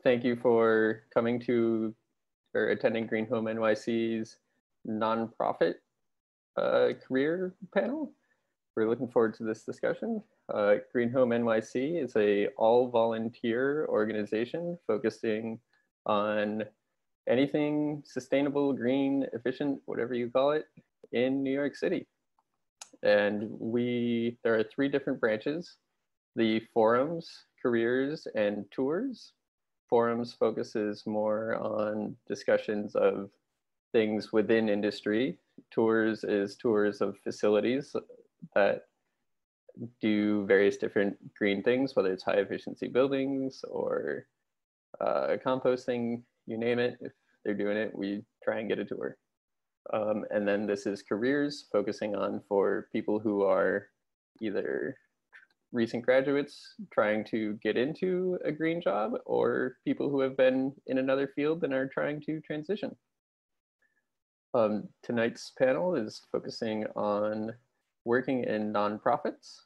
thank you for coming to or attending Green Home NYC's nonprofit career panel. We're looking forward to this discussion. Green Home NYC is a all-volunteer organization focusing on anything sustainable, green, efficient, whatever you call it, in New York City. And there are 3 different branches: the forums, careers, and tours. Forums focuses more on discussions of things within industry. Tours is tours of facilities that do various different green things, whether it's high efficiency buildings or composting, you name it. If they're doing it, we try and get a tour. And then this is careers, focusing on for people who are either recent graduates trying to get into a green job or people who have been in another field and are trying to transition. Tonight's panel is focusing on working in nonprofits,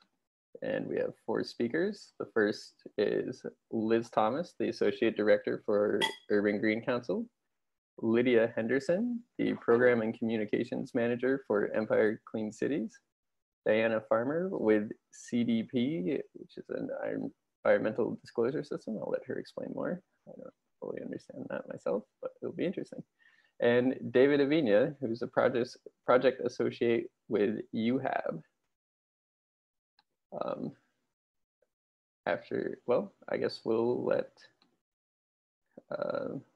and we have 4 speakers. The first is Liz Thomas, the Associate Director for Urban Green Council; Lydia Henderson, the Program and Communications Manager for Empire Clean Cities; Diana Farmer with CDP, which is an environmental disclosure system. I'll let her explain more. I don't fully understand that myself, but it'll be interesting. And David Avina, who's a project associate with UHAB. I guess we'll let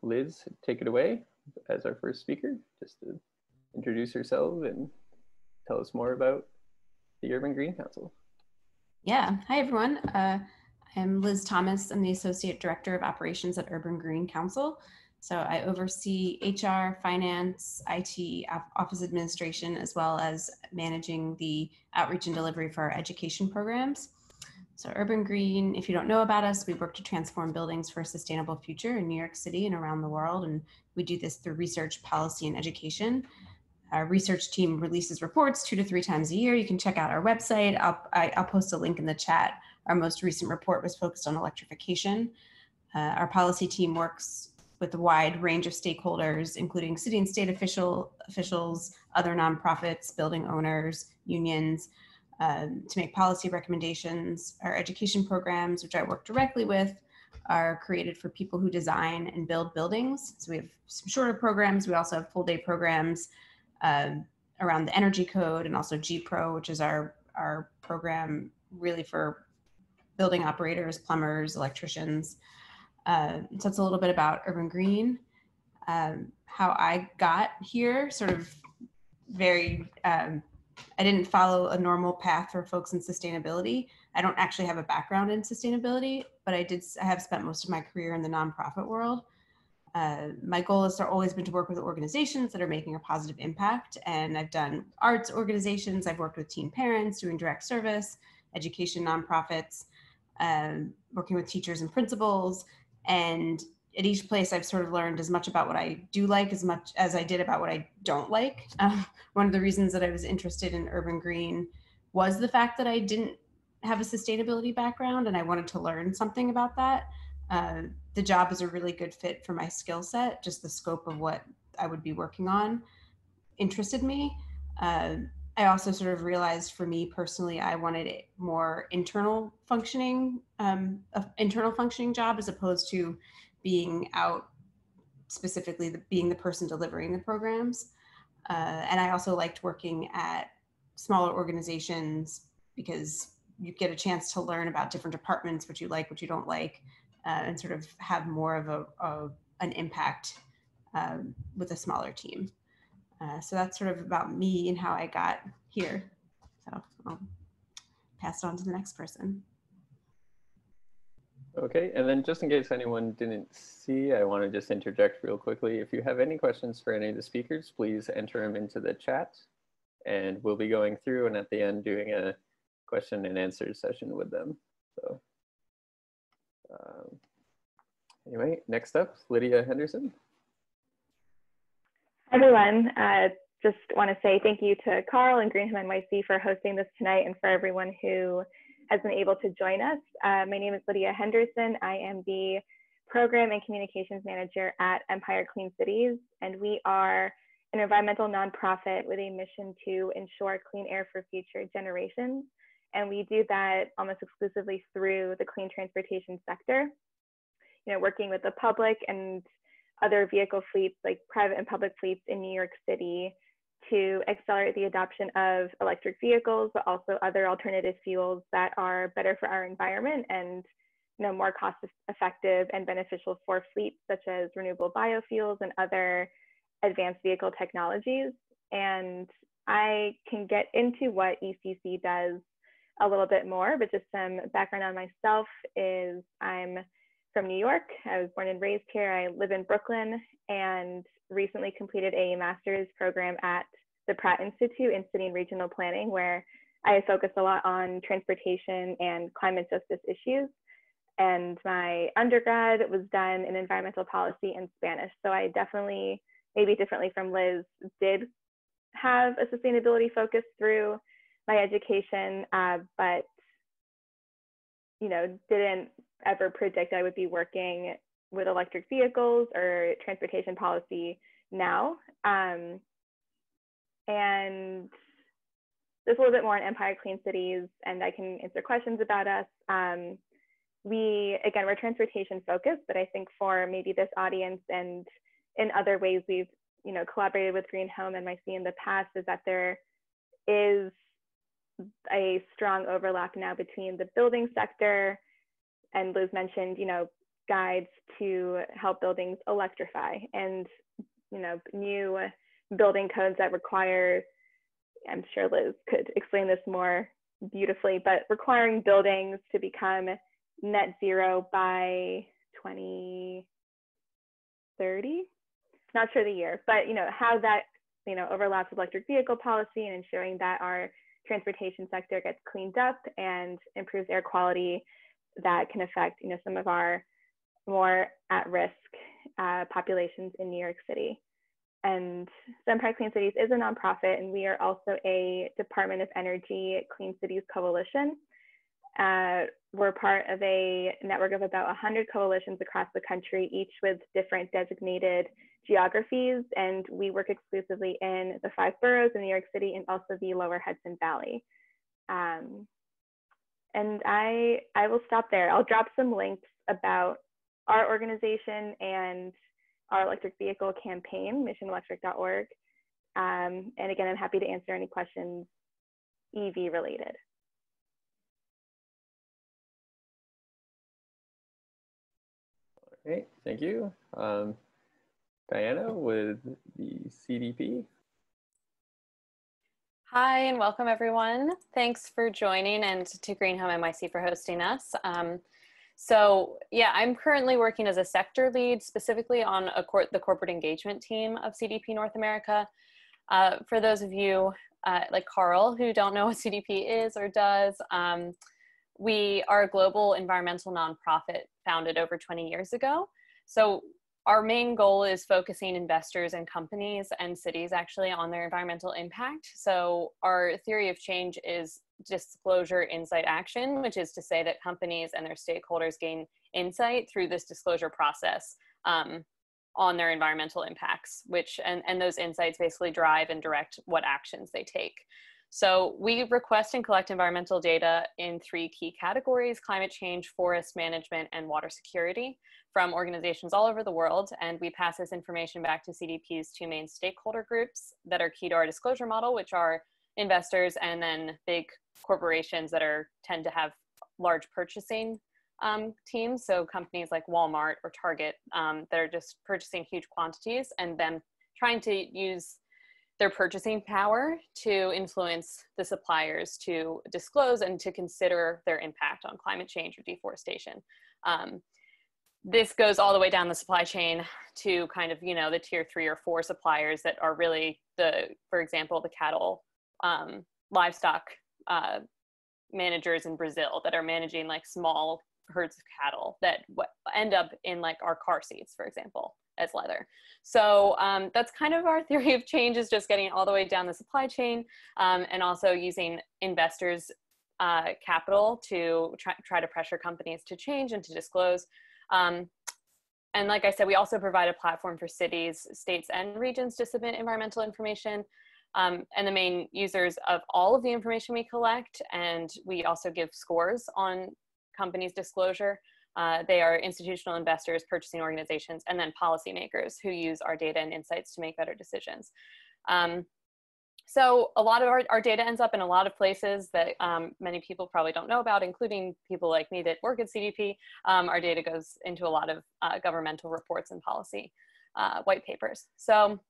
Liz take it away as our first speaker, just to introduce herself and tell us more about the Urban Green Council. Yeah, hi everyone. I'm Liz Thomas. I'm the Associate Director of Operations at Urban Green Council. So I oversee HR, finance, IT, office administration, as well as managing the outreach and delivery for our education programs. So Urban Green, if you don't know about us, we work to transform buildings for a sustainable future in New York City and around the world. And we do this through research, policy, and education. Our research team releases reports 2 to 3 times a year. You can check out our website. I'll post a link in the chat. Our most recent report was focused on electrification. Our policy team works with a wide range of stakeholders, including city and state officials, other nonprofits, building owners, unions, to make policy recommendations. Our education programs, which I work directly with, are created for people who design and build buildings. So we have some shorter programs. We also have full day programs around the energy code, and also G-Pro, which is our program really for building operators, plumbers, electricians. So it's a little bit about Urban Green. How I got here, sort of very, I didn't follow a normal path for folks in sustainability. I don't actually have a background in sustainability, but I have spent most of my career in the nonprofit world. My goal has always been to work with organizations that are making a positive impact. And I've done arts organizations. I've worked with teen parents doing direct service, education nonprofits, working with teachers and principals. And at each place, I've sort of learned as much about what I do like as much as I did about what I don't like. One of the reasons that I was interested in Urban Green was the fact that I didn't have a sustainability background, and I wanted to learn something about that. The job is a really good fit for my skill set. Just the scope of what I would be working on interested me. I also sort of realized for me personally, I wanted a more internal functioning job, as opposed to being out specifically being the person delivering the programs. And I also liked working at smaller organizations because you get a chance to learn about different departments, what you like, what you don't like, and sort of have more of an impact with a smaller team. So that's sort of about me and how I got here. So I'll pass it on to the next person. Okay, and then just in case anyone didn't see, I want to just interject real quickly. If you have any questions for any of the speakers, please enter them into the chat, and we'll be going through and at the end doing a question and answer session with them. So anyway, next up, Lydia Henderson. Hi everyone, just want to say thank you to Carl and Green Home NYC for hosting this tonight, and for everyone who has been able to join us. My name is Lydia Henderson. I am the Program and Communications Manager at Empire Clean Cities, and we are an environmental nonprofit with a mission to ensure clean air for future generations. And we do that almost exclusively through the clean transportation sector, working with the public and other vehicle fleets, like private and public fleets in New York City, to accelerate the adoption of electric vehicles, but also other alternative fuels that are better for our environment and more cost effective and beneficial for fleets, such as renewable biofuels and other advanced vehicle technologies. And I can get into what ECC does a little bit more, but just some background on myself is I'm from New York. I was born and raised here. I live in Brooklyn and recently completed a master's program at the Pratt Institute in City and Regional Planning, where I focus a lot on transportation and climate justice issues. And my undergrad was done in environmental policy and Spanish. So I definitely, maybe differently from Liz, did have a sustainability focus through my education, but didn't ever predict I would be working with electric vehicles or transportation policy now. And just a little bit more on Empire Clean Cities, and I can answer questions about us. We're transportation focused, but I think for maybe this audience and in other ways we've collaborated with Green Home NYC in the past, is that there is a strong overlap now between the building sector, and Liz mentioned, guides to help buildings electrify, and new building codes that require, I'm sure Liz could explain this more beautifully, but requiring buildings to become net zero by 2030. Not sure the year, but how that overlaps with electric vehicle policy and ensuring that our transportation sector gets cleaned up and improves air quality that can affect some of our more at-risk populations in New York City. And Empire Clean Cities is a nonprofit, and we are also a Department of Energy Clean Cities Coalition. We're part of a network of about 100 coalitions across the country, each with different designated geographies, and we work exclusively in the 5 boroughs in New York City and also the Lower Hudson Valley. And I will stop there. I'll drop some links about our organization and our electric vehicle campaign, missionelectric.org. And again, I'm happy to answer any questions EV related. Okay, thank you. Diana with the CDP. Hi, and welcome everyone. Thanks for joining, and to Green Home NYC for hosting us. So yeah, I'm currently working as a sector lead, specifically on the corporate engagement team of CDP North America. For those of you like Carl who don't know what CDP is or does, we are a global environmental nonprofit founded over 20 years ago. So our main goal is focusing investors and companies and cities actually on their environmental impact. So our theory of change is disclosure, insight, action, which is to say that companies and their stakeholders gain insight through this disclosure process on their environmental impacts, and those insights basically drive and direct what actions they take. So we request and collect environmental data in 3 key categories: climate change, forest management, and water security, from organizations all over the world. And we pass this information back to CDP's 2 main stakeholder groups that are key to our disclosure model, which are investors and then big corporations that tend to have large purchasing teams. So companies like Walmart or Target that are just purchasing huge quantities and then trying to use their purchasing power to influence the suppliers to disclose and to consider their impact on climate change or deforestation. This goes all the way down the supply chain to kind of, the tier 3 or 4 suppliers that are really for example, the cattle, livestock managers in Brazil that are managing like small herds of cattle that end up in like our car seats, for example, as leather. So that's kind of our theory of change, is just getting all the way down the supply chain, and also using investors' capital to try to pressure companies to change and to disclose. And like I said, we also provide a platform for cities, states, and regions to submit environmental information. And the main users of all of the information we collect, and we also give scores on companies' disclosure. They are institutional investors, purchasing organizations, and then policymakers who use our data and insights to make better decisions. So a lot of our data ends up in a lot of places that many people probably don't know about, including people like me that work at CDP. Our data goes into a lot of governmental reports and policy white papers. So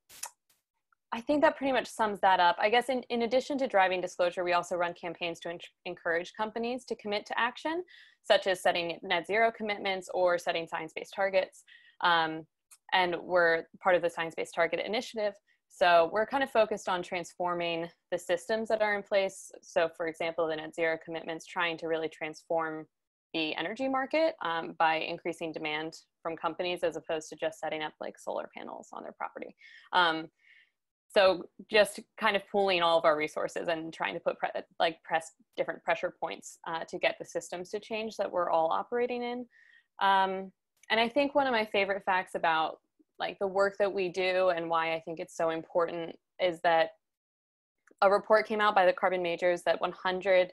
I think that pretty much sums that up. I guess in addition to driving disclosure, we also run campaigns to encourage companies to commit to action, such as setting net zero commitments or setting science-based targets. And we're part of the Science-Based Target Initiative. So we're kind of focused on transforming the systems that are in place. So for example, the net zero commitments, trying to really transform the energy market by increasing demand from companies as opposed to just setting up like solar panels on their property. So just kind of pooling all of our resources and trying to press different pressure points to get the systems to change that we're all operating in. And I think one of my favorite facts about like the work that we do and why I think it's so important is that a report came out by the Carbon Majors that 70%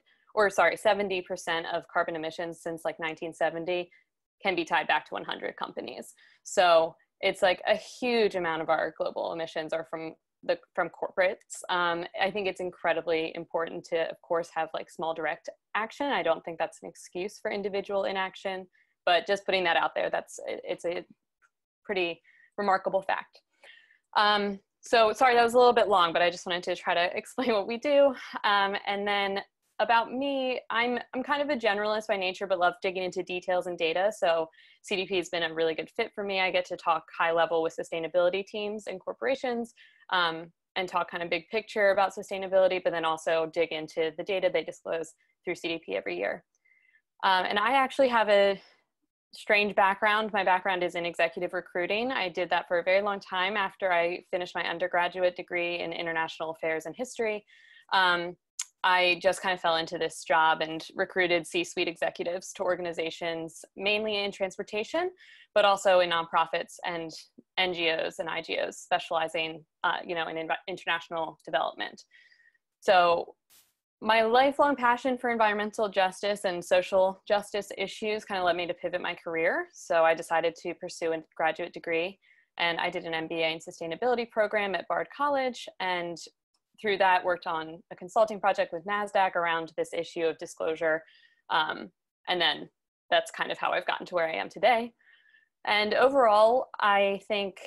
of carbon emissions since like 1970 can be tied back to 100 companies. So it's like a huge amount of our global emissions are from corporates. I think it's incredibly important to, of course, have like small direct action. I don't think that's an excuse for individual inaction, but just putting that out there, it's a pretty remarkable fact. So sorry, that was a little bit long, but I just wanted to try to explain what we do. And then about me, I'm kind of a generalist by nature, but love digging into details and data. So CDP has been a really good fit for me. I get to talk high level with sustainability teams and corporations and talk kind of big picture about sustainability, but then also dig into the data they disclose through CDP every year. And I actually have a strange background. My background is in executive recruiting. I did that for a very long time after I finished my undergraduate degree in international affairs and history. I just kind of fell into this job and recruited C-suite executives to organizations, mainly in transportation, but also in nonprofits and NGOs and IGOs specializing, in international development. So my lifelong passion for environmental justice and social justice issues kind of led me to pivot my career. So I decided to pursue a graduate degree, and I did an MBA in sustainability program at Bard College, and through that worked on a consulting project with NASDAQ around this issue of disclosure. And then that's kind of how I've gotten to where I am today. And overall, I think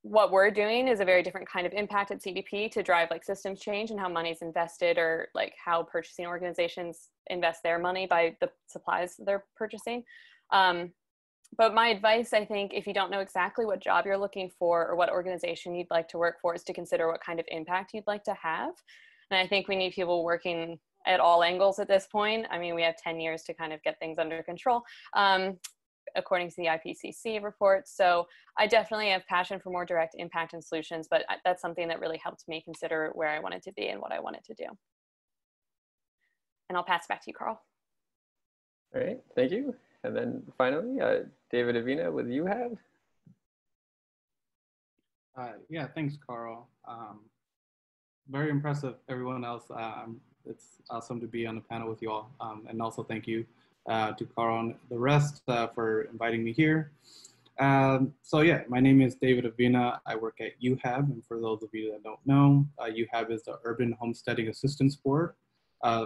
what we're doing is a very different kind of impact at CDP to drive like systems change and how money is invested, or like how purchasing organizations invest their money by the supplies they're purchasing. But my advice, I think, if you don't know exactly what job you're looking for or what organization you'd like to work for, is to consider what kind of impact you'd like to have. And I think we need people working at all angles at this point. I mean, we have 10 years to kind of get things under control, according to the IPCC report. So I definitely have passion for more direct impact and solutions, but that's something that really helped me consider where I wanted to be and what I wanted to do. And I'll pass it back to you, Carl. All right, thank you. And then finally, David Avina with UHAB. Yeah, thanks, Carl. Very impressive, everyone else. It's awesome to be on the panel with you all. And also thank you to Carl and the rest for inviting me here. So yeah, my name is David Avina. I work at UHAB. And for those of you that don't know, UHAB is the Urban Homesteading Assistance Board.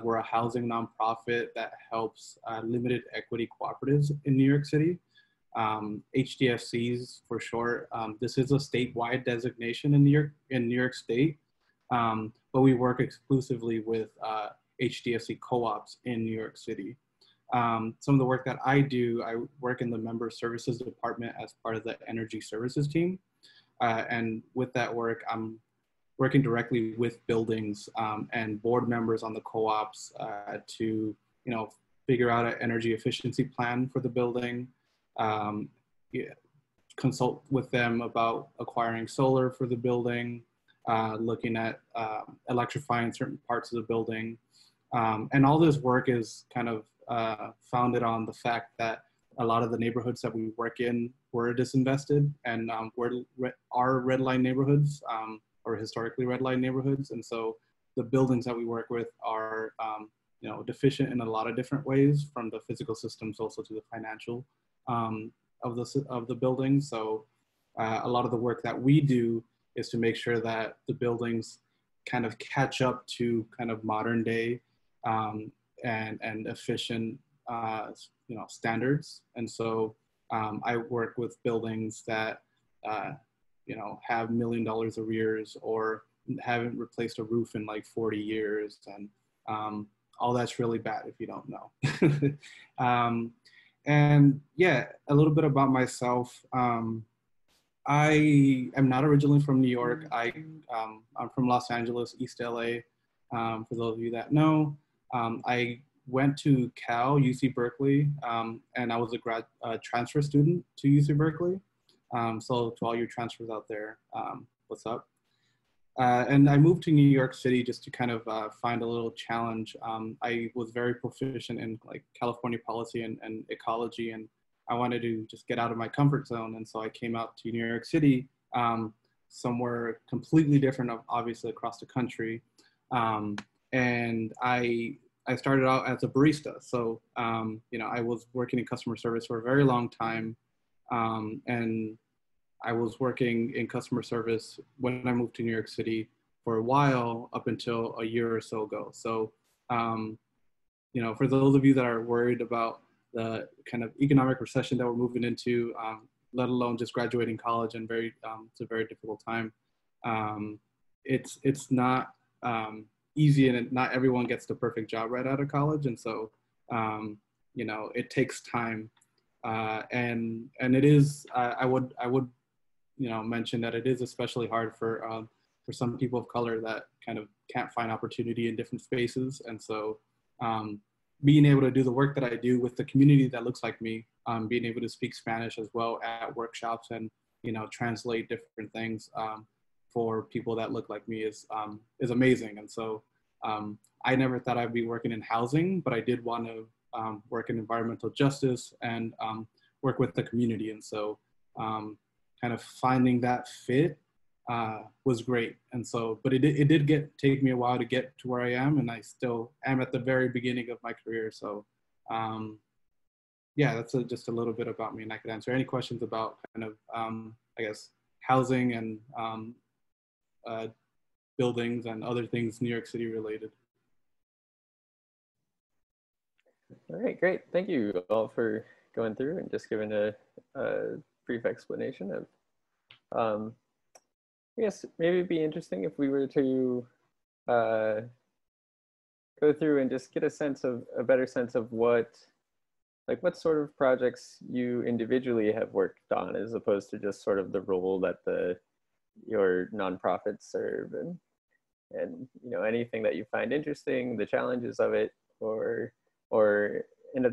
We're a housing nonprofit that helps limited equity cooperatives in New York City, HDFCs for short. This is a statewide designation in New York State, but we work exclusively with HDFC co-ops in New York City. Some of the work that I do, I work in the Member Services Department as part of the Energy Services team, and with that work, I'm working directly with buildings and board members on the co-ops to, figure out an energy efficiency plan for the building, consult with them about acquiring solar for the building, looking at electrifying certain parts of the building. And all this work is kind of founded on the fact that a lot of the neighborhoods that we work in were disinvested and are red line neighborhoods or historically red line neighborhoods. And so the buildings that we work with are deficient in a lot of different ways, from the physical systems also to the financial of the buildings. So a lot of the work that we do is to make sure that the buildings kind of catch up to kind of modern day and efficient standards. And so I work with buildings that have $1 million arrears or haven't replaced a roof in like 40 years, and all that's really bad if you don't know. And yeah, a little bit about myself. I am not originally from New York. I'm from Los Angeles, East LA, for those of you that know. I went to Cal, UC Berkeley, and I was a transfer student to UC Berkeley. So to all your transfers out there, what's up? And I moved to New York City just to kind of find a little challenge. I was very proficient in like California policy and ecology, and I wanted to just get out of my comfort zone. And so I came out to New York City, somewhere completely different, obviously across the country. And I started out as a barista. So, I was working in customer service for a very long time. And I was working in customer service when I moved to New York City for a while, up until a year or so ago. So, for those of you that are worried about the kind of economic recession that we're moving into, let alone just graduating college, and it's a very difficult time. It's not easy, and not everyone gets the perfect job right out of college. And so, it takes time. And it is, I would mention that it is especially hard for some people of color that kind of can't find opportunity in different spaces. And so being able to do the work that I do with the community that looks like me, being able to speak Spanish as well at workshops and, translate different things for people that look like me is amazing. And so I never thought I'd be working in housing, but I did want to work in environmental justice and work with the community. And so kind of finding that fit was great. And so, but it did take me a while to get to where I am, and I still am at the very beginning of my career. So yeah, that's just a little bit about me, and I could answer any questions about kind of, I guess, housing and buildings and other things New York City related. All right, great. Thank you all for going through and just giving a brief explanation of, I guess maybe it'd be interesting if we were to go through and just get a better sense of what sort of projects you individually have worked on, as opposed to just sort of the role that your nonprofits serve, and anything that you find interesting, the challenges of it, or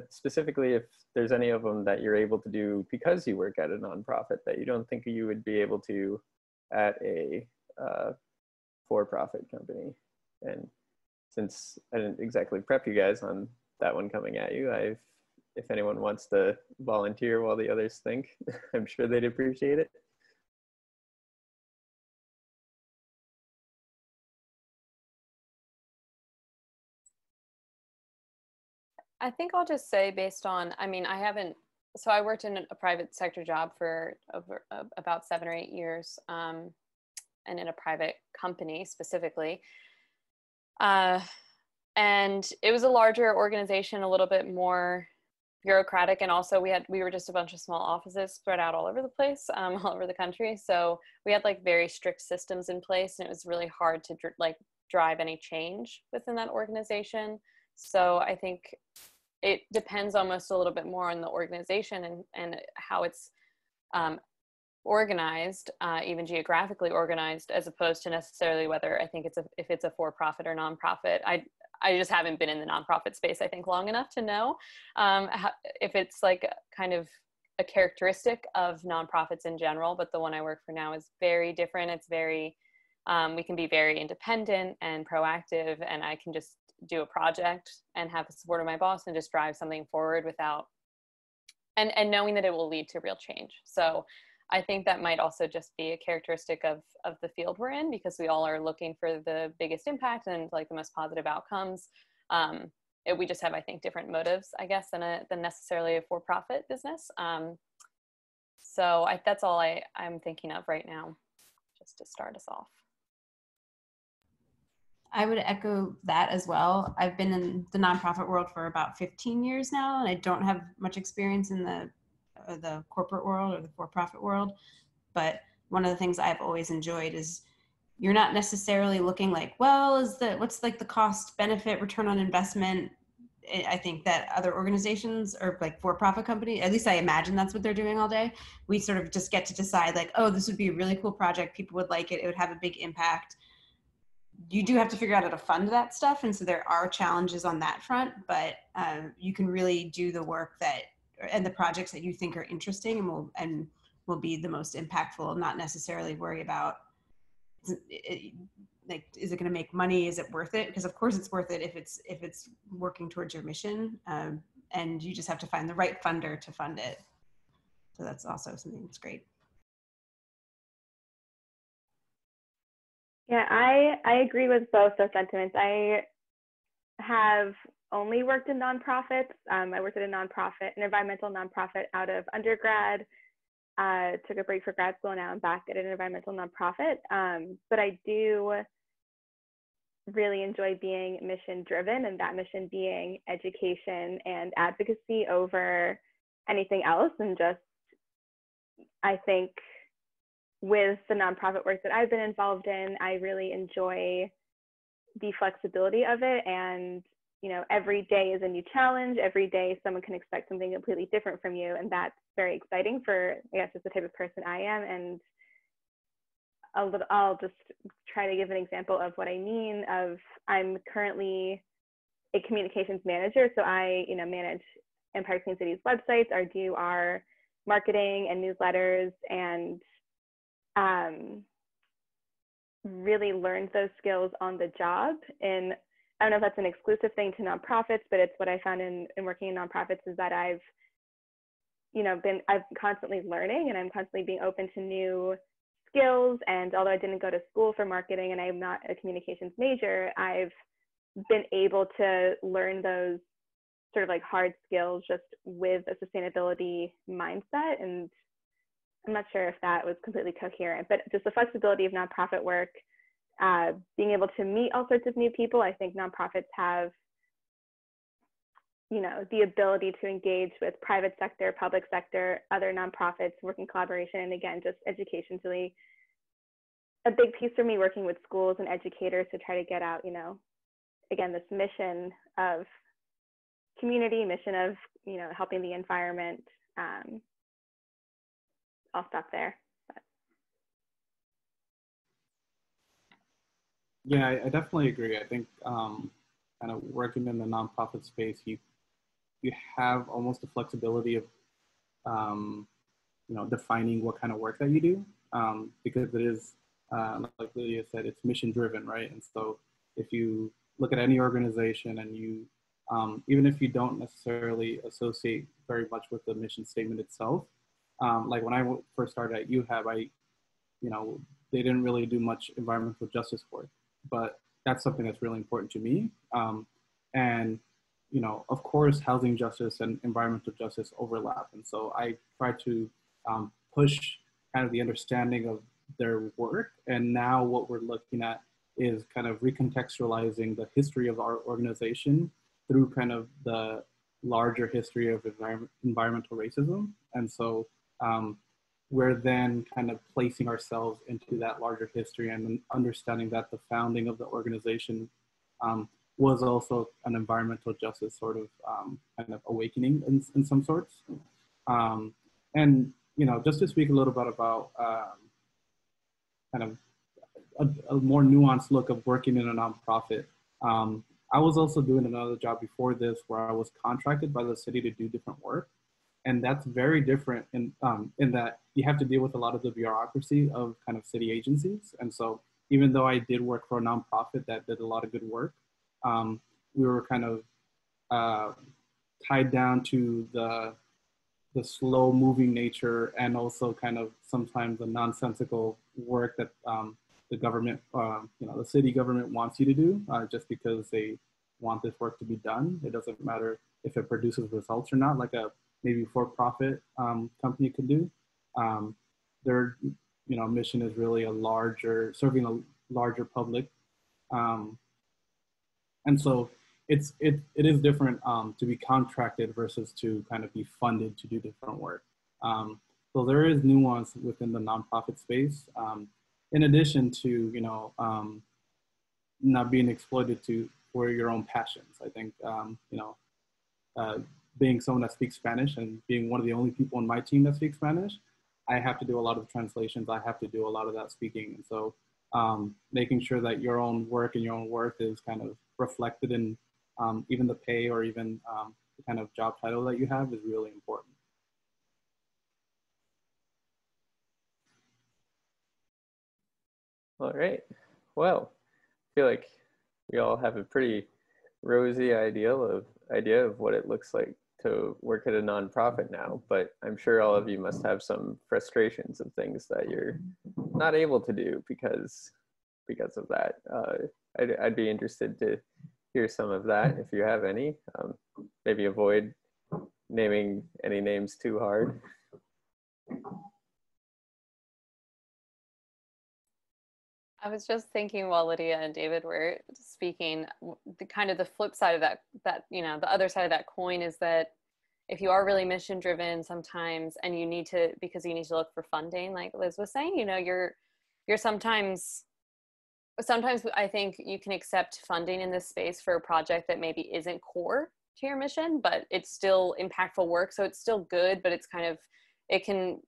specifically if there's any of them that you're able to do because you work at a nonprofit that you don't think you would be able to at a for-profit company. And since I didn't exactly prep you guys on that one coming at you, if anyone wants to volunteer while the others think, I'm sure they'd appreciate it. I think I'll just say, based on, so I worked in a private sector job for about 7 or 8 years, and in a private company specifically. And it was a larger organization, a little bit more bureaucratic, and also we were just a bunch of small offices spread out all over the place, all over the country. So we had like very strict systems in place, and it was really hard to drive any change within that organization. So I think it depends almost a little bit more on the organization and how it's organized, even geographically organized, as opposed to necessarily whether I think if it's a for-profit or nonprofit. I just haven't been in the nonprofit space, I think, long enough to know if it's like kind of a characteristic of nonprofits in general. But the one I work for now is very different. It's very, we can be very independent and proactive, and I can just do a project and have the support of my boss and just drive something forward without and knowing that it will lead to real change. So I think that might also just be a characteristic of the field we're in, because we all are looking for the biggest impact and like the most positive outcomes. We just have, I think, different motives, I guess, than necessarily a for-profit business. So that's all I'm thinking of right now, just to start us off. I would echo that as well. I've been in the nonprofit world for about 15 years now, and I don't have much experience in the corporate world or the for-profit world. But one of the things I've always enjoyed is you're not necessarily looking like, well, what's like the cost benefit return on investment? I think that other organizations or like for-profit company, at least I imagine that's what they're doing all day. We sort of just get to decide like, oh, this would be a really cool project. People would like it. It would have a big impact. You do have to figure out how to fund that stuff. And so there are challenges on that front, but you can really do the work and the projects that you think are interesting and will be the most impactful, not necessarily worry about like, is it going to make money? Is it worth it? Because of course it's worth it if it's working towards your mission. And you just have to find the right funder to fund it. So that's also something that's great. Yeah, I agree with both those sentiments. I have only worked in nonprofits. I worked at an environmental nonprofit out of undergrad, took a break for grad school, and now I'm back at an environmental nonprofit. But I do really enjoy being mission driven, and that mission being education and advocacy over anything else. And just, I think with the nonprofit work that I've been involved in, I really enjoy the flexibility of it. And, you know, every day is a new challenge. Every day someone can expect something completely different from you. And that's very exciting for, I guess, just the type of person I am. And I'll just try to give an example of what I mean. I'm currently a communications manager. So I, manage Empire Clean Cities websites, do our marketing and newsletters, and really learned those skills on the job. And I don't know if that's an exclusive thing to nonprofits, but it's what I found in working in nonprofits is that I've constantly learning, and I'm constantly being open to new skills. And although I didn't go to school for marketing and I'm not a communications major, I've been able to learn those sort of like hard skills just with a sustainability mindset. And I'm not sure if that was completely coherent, but just the flexibility of nonprofit work, being able to meet all sorts of new people. I think nonprofits have, the ability to engage with private sector, public sector, other nonprofits, work in collaboration. And again, just education's really a big piece for me, working with schools and educators to try to get out, again, this mission of community, mission of, helping the environment. I'll stop there. But. Yeah, I definitely agree. I think kind of working in the nonprofit space, you have almost the flexibility of, defining what kind of work that you do, because it is, like Lydia said, it's mission driven, right? And so if you look at any organization and you, even if you don't necessarily associate very much with the mission statement itself, like when I first started at UHAB, they didn't really do much environmental justice work, but that's something that's really important to me. And, of course, housing justice and environmental justice overlap. And so I try to push kind of the understanding of their work. And now what we're looking at is kind of recontextualizing the history of our organization through kind of the larger history of environmental racism. And so we're then kind of placing ourselves into that larger history and understanding that the founding of the organization was also an environmental justice sort of kind of awakening in some sorts. And, just to speak a little bit about kind of a more nuanced look of working in a nonprofit. I was also doing another job before this where I was contracted by the city to do different work. And that's very different in that you have to deal with a lot of the bureaucracy of kind of city agencies. And so even though I did work for a nonprofit that did a lot of good work, we were kind of tied down to the the slow moving nature, and also kind of sometimes the nonsensical work that the government, the city government wants you to do just because they want this work to be done. It doesn't matter if it produces results or not, like a maybe for-profit company could do. Their mission is really serving a larger public. And so it is different to be contracted versus to kind of be funded to do different work. So there is nuance within the nonprofit space, in addition to not being exploited for your own passions. I think being someone that speaks Spanish and being one of the only people on my team that speaks Spanish, I have to do a lot of translations. I have to do a lot of that speaking, and so making sure that your own work and your own worth is kind of reflected in even the pay or even the kind of job title that you have is really important. All right. Well, I feel like we all have a pretty rosy idea of what it looks like to work at a nonprofit now, but I'm sure all of you must have some frustrations of things that you're not able to do because of that. I'd be interested to hear some of that if you have any. Maybe avoid naming any names too hard. I was just thinking while Lydia and David were speaking, the flip side of that the other side of that coin is that if you are really mission driven sometimes, and you need to look for funding, like Liz was saying, you're sometimes I think you can accept funding in this space for a project that maybe isn't core to your mission, but it's still impactful work. So it's still good, but it can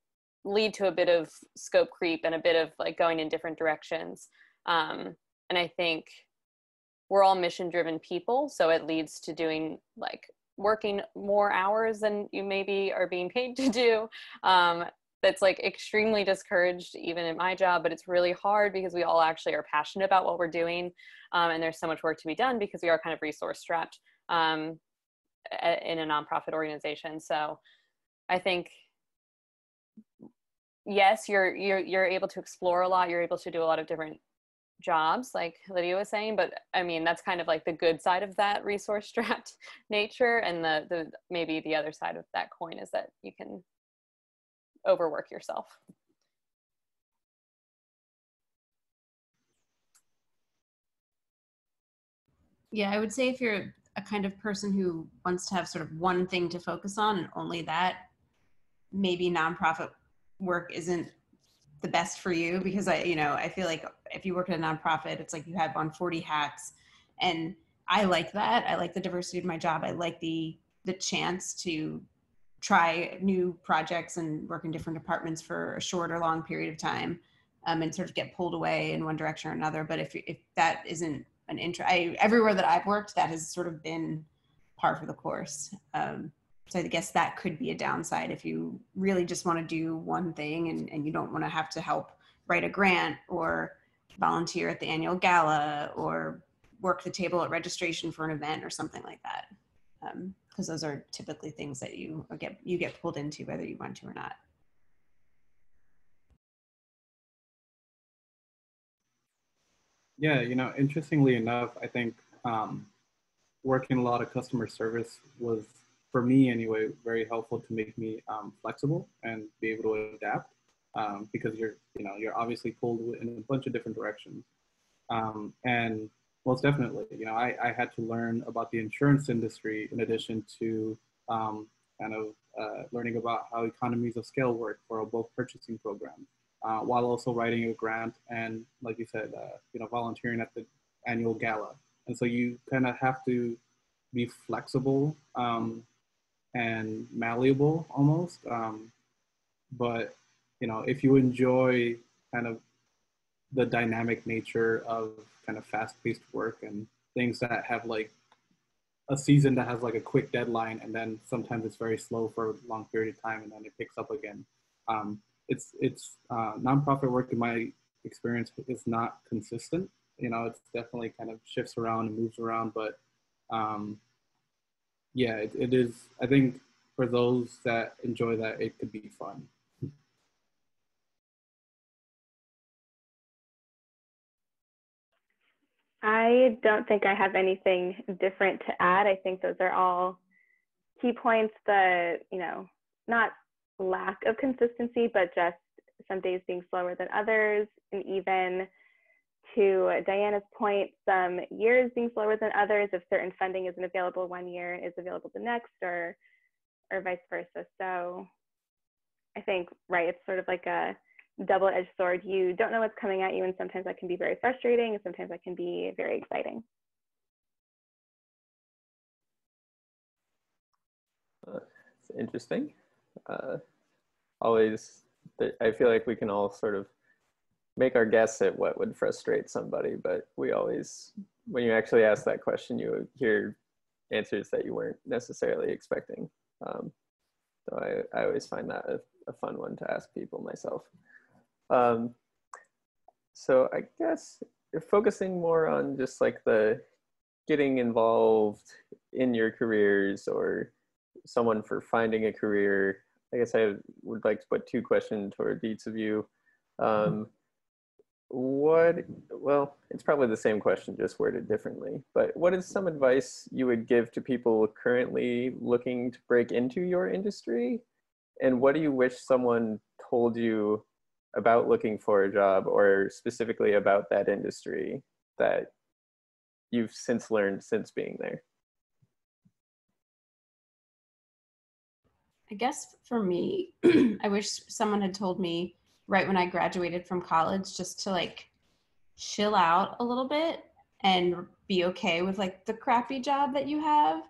lead to a bit of scope creep and a bit of like going in different directions. And I think we're all mission driven people. So it leads to doing working more hours than you maybe are being paid to do. That's extremely discouraged even in my job, but it's really hard because we all actually are passionate about what we're doing. And there's so much work to be done because we are kind of resource strapped in a nonprofit organization. So I think, yes, you're able to explore a lot. You're able to do a lot of different jobs, like Lydia was saying, but I mean, that's kind of like the good side of that resource strapped nature. And the maybe the other side of that coin is that you can overwork yourself. Yeah, I would say if you're a kind of person who wants to have sort of one thing to focus on and only that, maybe nonprofit work isn't the best for you, because I feel like if you work at a nonprofit, it's like you have on 40 hats, and I like that. I like the diversity of my job. I like the chance to try new projects and work in different departments for a short or long period of time, and sort of get pulled away in one direction or another. But if that isn't an interest, everywhere that I've worked, that has sort of been par for the course. So I guess that could be a downside if you really just want to do one thing and you don't want to have to help write a grant or volunteer at the annual gala or work the table at registration for an event or something like that. Because those are typically things that you get pulled into whether you want to or not. Yeah, interestingly enough, I think working a lot of customer service was, for me anyway, very helpful to make me flexible and be able to adapt, because you're obviously pulled in a bunch of different directions. And most definitely, I had to learn about the insurance industry in addition to learning about how economies of scale work for a bulk purchasing program, while also writing a grant and, like you said, volunteering at the annual gala. And so you kind of have to be flexible and malleable almost. But, if you enjoy kind of the dynamic nature of kind of fast-paced work and things that have like a season that has like a quick deadline, and then sometimes it's very slow for a long period of time and then it picks up again. It's nonprofit work, in my experience, is not consistent. It's definitely kind of shifts around and moves around, but yeah, it is. I think for those that enjoy that, it could be fun. I don't think I have anything different to add. I think those are all key points. The, not lack of consistency, but just some days being slower than others. And even to Diana's point, some years being slower than others if certain funding isn't available one year and is available the next, or vice versa. So I think, right, it's sort of like a double-edged sword. You don't know what's coming at you, and sometimes that can be very frustrating, and sometimes that can be very exciting. It's interesting. Always, I feel like we can all sort of make our guess at what would frustrate somebody, but we always, when you actually ask that question, you hear answers that you weren't necessarily expecting. So I always find that a fun one to ask people myself. So I guess you're focusing more on just like the getting involved in your careers, or someone for finding a career. I guess I would like to put two questions toward each of you. Well, it's probably the same question, just worded differently, but what is some advice you would give to people currently looking to break into your industry? And what do you wish someone told you about looking for a job, or specifically about that industry, that you've since learned since being there? I guess for me, I wish someone had told me right when I graduated from college just to like chill out a little bit and be okay with like the crappy job that you have,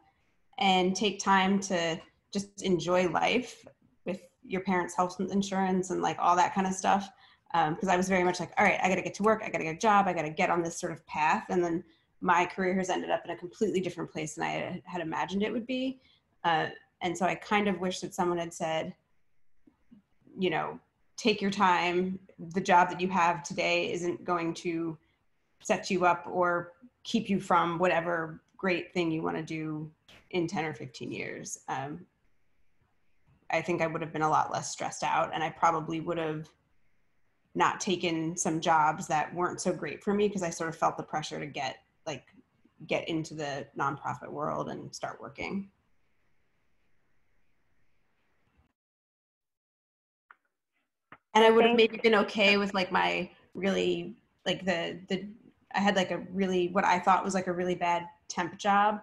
and take time to just enjoy life with your parents' health insurance and like all that kind of stuff. Because I was very much like, all right, I got to get to work, I got to get a job, I got to get on this sort of path. And then my career has ended up in a completely different place than I had imagined it would be. And so I kind of wish that someone had said, take your time. The job that you have today isn't going to set you up or keep you from whatever great thing you want to do in 10 or 15 years. I think I would have been a lot less stressed out, and I probably would have not taken some jobs that weren't so great for me, because I sort of felt the pressure to get into the nonprofit world and start working. And I would have maybe been okay with like my really like I had like a really, what I thought was like a really bad temp job,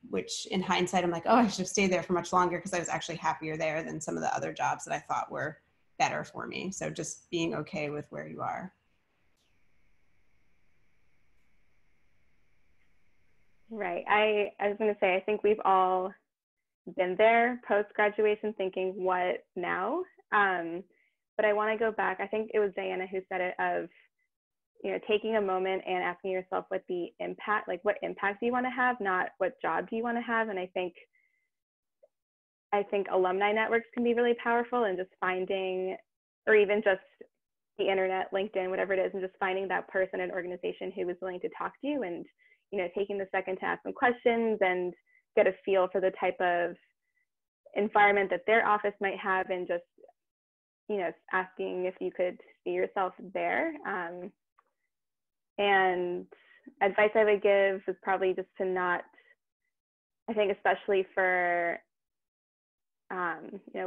which in hindsight I'm like, oh, I should have stayed there for much longer, because I was actually happier there than some of the other jobs that I thought were better for me. So just being okay with where you are. Right. I was going to say, I think we've all been there post-graduation thinking, what now? But I want to go back. I think it was Diana who said it, of, taking a moment and asking yourself what the impact, like what impact do you want to have, not what job do you want to have. And I think alumni networks can be really powerful, and just finding, or even just the internet, LinkedIn, whatever it is, and just finding that person and organization who is willing to talk to you, and taking the second to ask them questions and get a feel for the type of environment that their office might have, and just asking if you could see yourself there. And advice I would give is probably just to not, I think especially for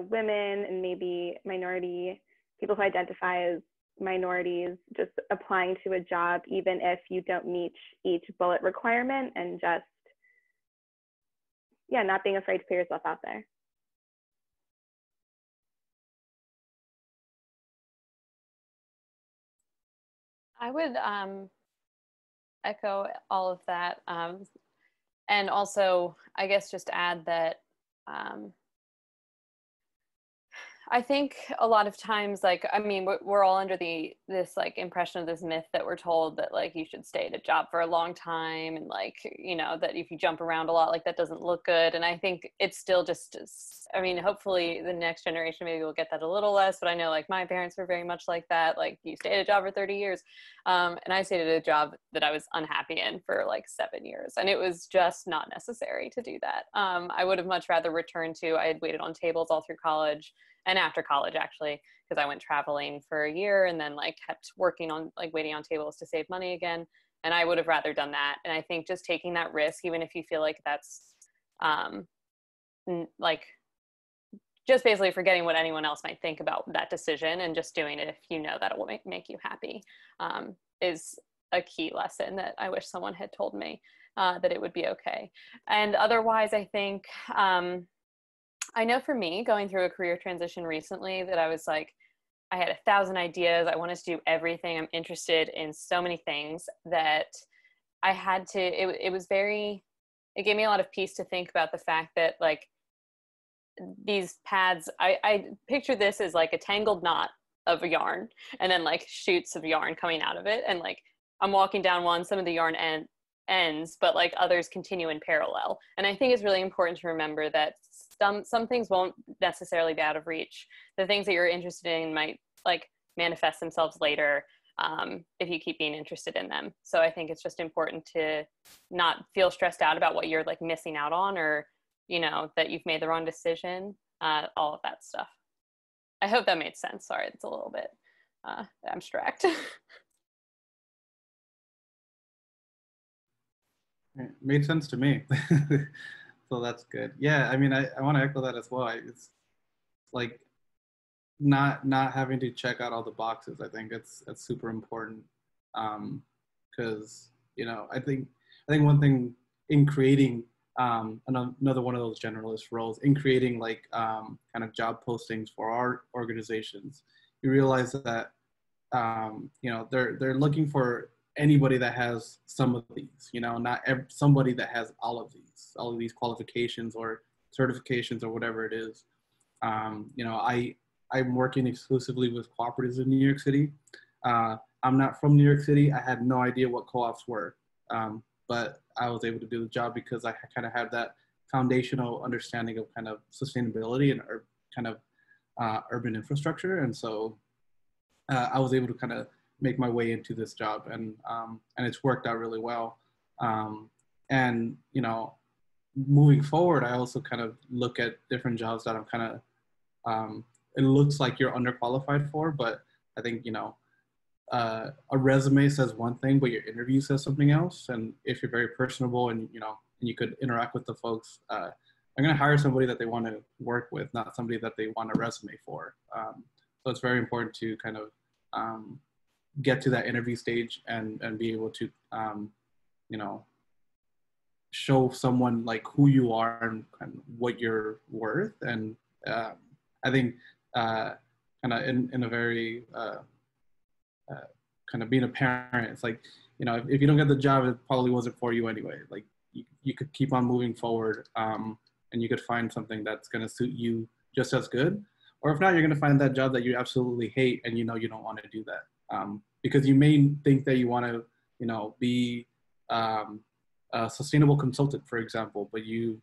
women and maybe minority people who identify as minorities, just applying to a job even if you don't meet each bullet requirement, and just not being afraid to put yourself out there. I would echo all of that, and also I guess just add that I think a lot of times, like, I mean, we're all under this like impression of this myth that we're told that like you should stay at a job for a long time, and like, you know, that if you jump around a lot, like that doesn't look good. And I think it's still just, I mean, hopefully the next generation maybe will get that a little less, but I know like my parents were very much like that. Like, you stay at a job for 30 years. And I stayed at a job that I was unhappy in for like 7 years. And it was just not necessary to do that. I would have much rather returned to, I had waited on tables all through college and after college, actually, because I went traveling for a year and then like kept working on like waiting on tables to save money again. And I would have rather done that. And I think just taking that risk, even if you feel like that's like just basically forgetting what anyone else might think about that decision and just doing it if you know that it will make you happy, is a key lesson that I wish someone had told me, that it would be okay. And otherwise, I think, I know for me, going through a career transition recently, that I was like, I had 1,000 ideas. I wanted to do everything. I'm interested in so many things that I had to, it gave me a lot of peace to think about the fact that like these paths, I picture this as like a tangled knot of a yarn and then like shoots of yarn coming out of it. And like, I'm walking down one, some of the yarn ends, but like others continue in parallel. And I think it's really important to remember that some things won't necessarily be out of reach. The things that you're interested in might like manifest themselves later, if you keep being interested in them. So I think it's just important to not feel stressed out about what you're like missing out on, or, you know, that you've made the wrong decision, all of that stuff. I hope that made sense. Sorry, it's a little bit abstract. It made sense to me. So that's good. Yeah, I mean, I want to echo that as well. It's like not having to check out all the boxes. I think that's super important, because you know, I think one thing in creating another one of those generalist roles, in creating like kind of job postings for our organizations, you realize that you know, they're looking for anybody that has some of these, you know, not somebody that has all of these qualifications or certifications or whatever it is. You know, I'm working exclusively with cooperatives in New York City. I'm not from New York City. I had no idea what co-ops were, but I was able to do the job because I kind of had that foundational understanding of kind of sustainability and kind of urban infrastructure. And so I was able to kind of make my way into this job, and it's worked out really well. And you know, moving forward, I also kind of look at different jobs that I'm kind of it looks like you're underqualified for, but I think, you know, a resume says one thing, but your interview says something else. And if you're very personable and, you know, and you could interact with the folks, I'm going to hire somebody that they want to work with, not somebody that they want a resume for. So it's very important to kind of get to that interview stage and be able to, you know, show someone like who you are and what you're worth. And I think kind of in a very kind of being a parent, it's like, you know, if you don't get the job, it probably wasn't for you anyway. Like you could keep on moving forward, and you could find something that's going to suit you just as good. Or if not, you're going to find that job that you absolutely hate, and you know you don't want to do that, because you may think that you want to, you know, be a sustainable consultant, for example, but you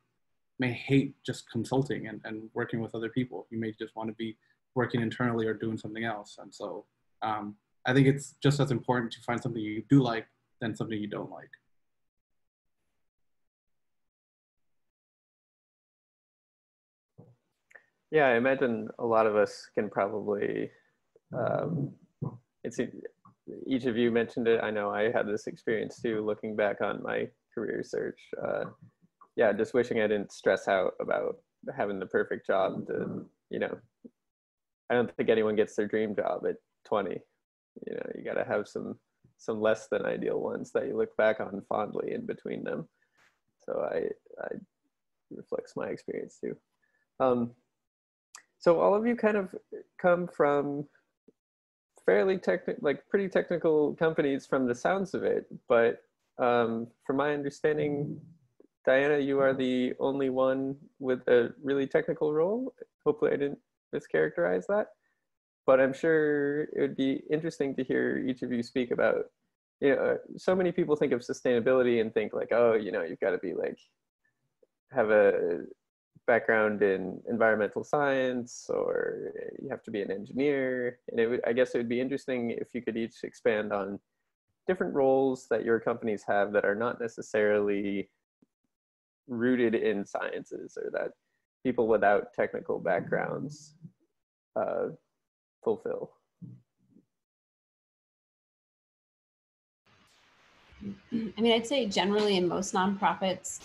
may hate just consulting and working with other people. You may just want to be working internally or doing something else. And so I think it's just as important to find something you do like than something you don't like. Yeah, I imagine a lot of us can probably, each of you mentioned it. I know I had this experience too, looking back on my career search. Yeah, just wishing I didn't stress out about having the perfect job to, you know, I don't think anyone gets their dream job at 20. You know, you got to have some less than ideal ones that you look back on fondly in between them. So I reflects my experience too. So all of you kind of come from fairly pretty technical companies from the sounds of it, but from my understanding, Diana, you are the only one with a really technical role. Hopefully I didn't mischaracterize that. But I'm sure it would be interesting to hear each of you speak about, so many people think of sustainability and think like, oh, you've got to be like, have a background in environmental science, or you have to be an engineer. And I guess it would be interesting if you could each expand on different roles that your companies have that are not necessarily rooted in sciences, or that people without technical backgrounds fulfill. I mean, I'd say generally in most nonprofits,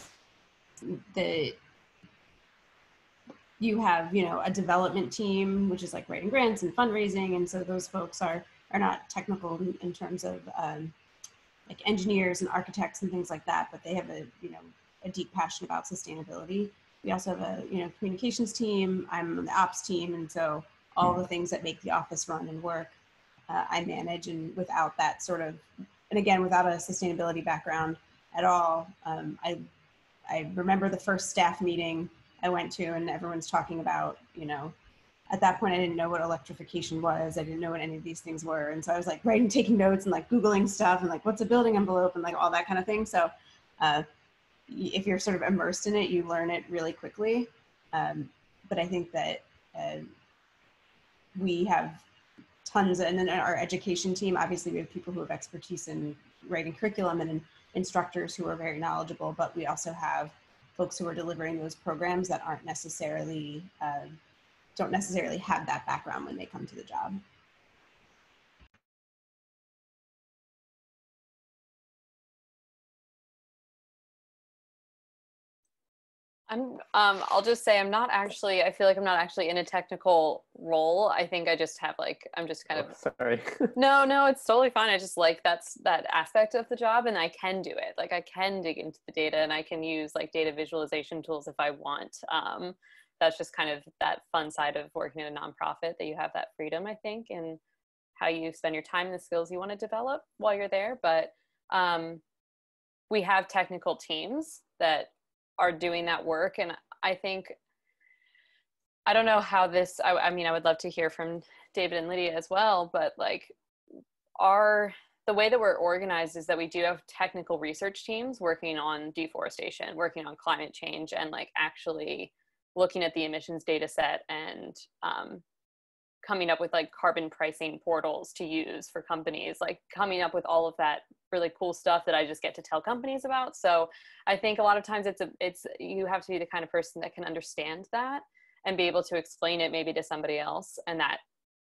you have, a development team, which is like writing grants and fundraising. And so those folks are not technical in terms of like engineers and architects and things like that, but they have a deep passion about sustainability. We also have a, communications team. I'm on the ops team. And so all the things that make the office run and work, I manage. And without that sort of, and again, without a sustainability background at all, I remember the first staff meeting I went to, and everyone's talking about, at that point I didn't know what electrification was. I didn't know what any of these things were. And so I was like taking notes and like Googling stuff and like, what's a building envelope and like all that kind of thing. So if you're sort of immersed in it, you learn it really quickly. But I think that we have tons, and then our education team, obviously we have people who have expertise in writing curriculum and instructors who are very knowledgeable, but we also have folks who are delivering those programs that aren't necessarily, don't necessarily have that background when they come to the job. I'll just say I feel like I'm not actually in a technical role. I think I just have I'm just kind of, sorry. No, it's totally fine. I just like that aspect of the job, and I can do it. Like I can dig into the data, and I can use like data visualization tools if I want. That's just kind of that fun side of working in a nonprofit, that you have that freedom, I think, and how you spend your time and the skills you want to develop while you're there. But we have technical teams that are doing that work. And I think, I don't know how this, I mean, I would love to hear from David and Lydia as well, but like the way that we're organized is that we do have technical research teams working on deforestation, working on climate change, and like actually looking at the emissions data set and coming up with like carbon pricing portals to use for companies, like coming up with all of that really cool stuff that I just get to tell companies about. So I think a lot of times you have to be the kind of person that can understand that and be able to explain it maybe to somebody else. And that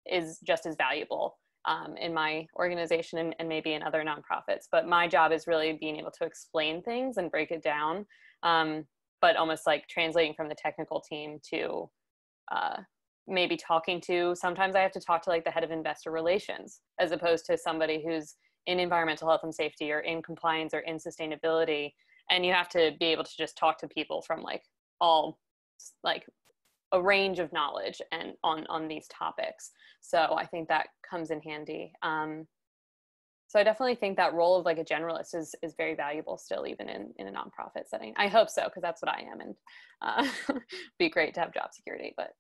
is just as valuable in my organization and maybe in other nonprofits. But my job is really being able to explain things and break it down, but almost like translating from the technical team to maybe sometimes I have to talk to like the head of investor relations, as opposed to somebody who's in environmental health and safety or in compliance or in sustainability. And you have to be able to just talk to people from like all like a range of knowledge and on these topics. So I think that comes in handy. So I definitely think that role of like a generalist is very valuable still, even in a nonprofit setting. I hope so, because that's what I am, and be great to have job security, but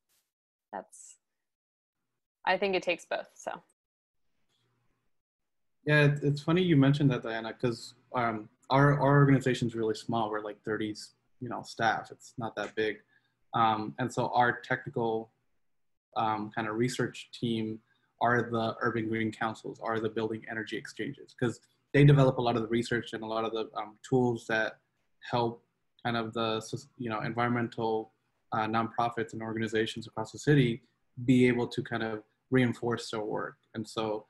I think it takes both. So yeah, it's funny you mentioned that, Diana, because our organization is really small. We're like 30 staff. It's not that big, and so our technical kind of research team are the urban green councils, are the building energy exchanges, because they develop a lot of the research and a lot of the tools that help kind of the environmental nonprofits and organizations across the city be able to kind of reinforce their work. And so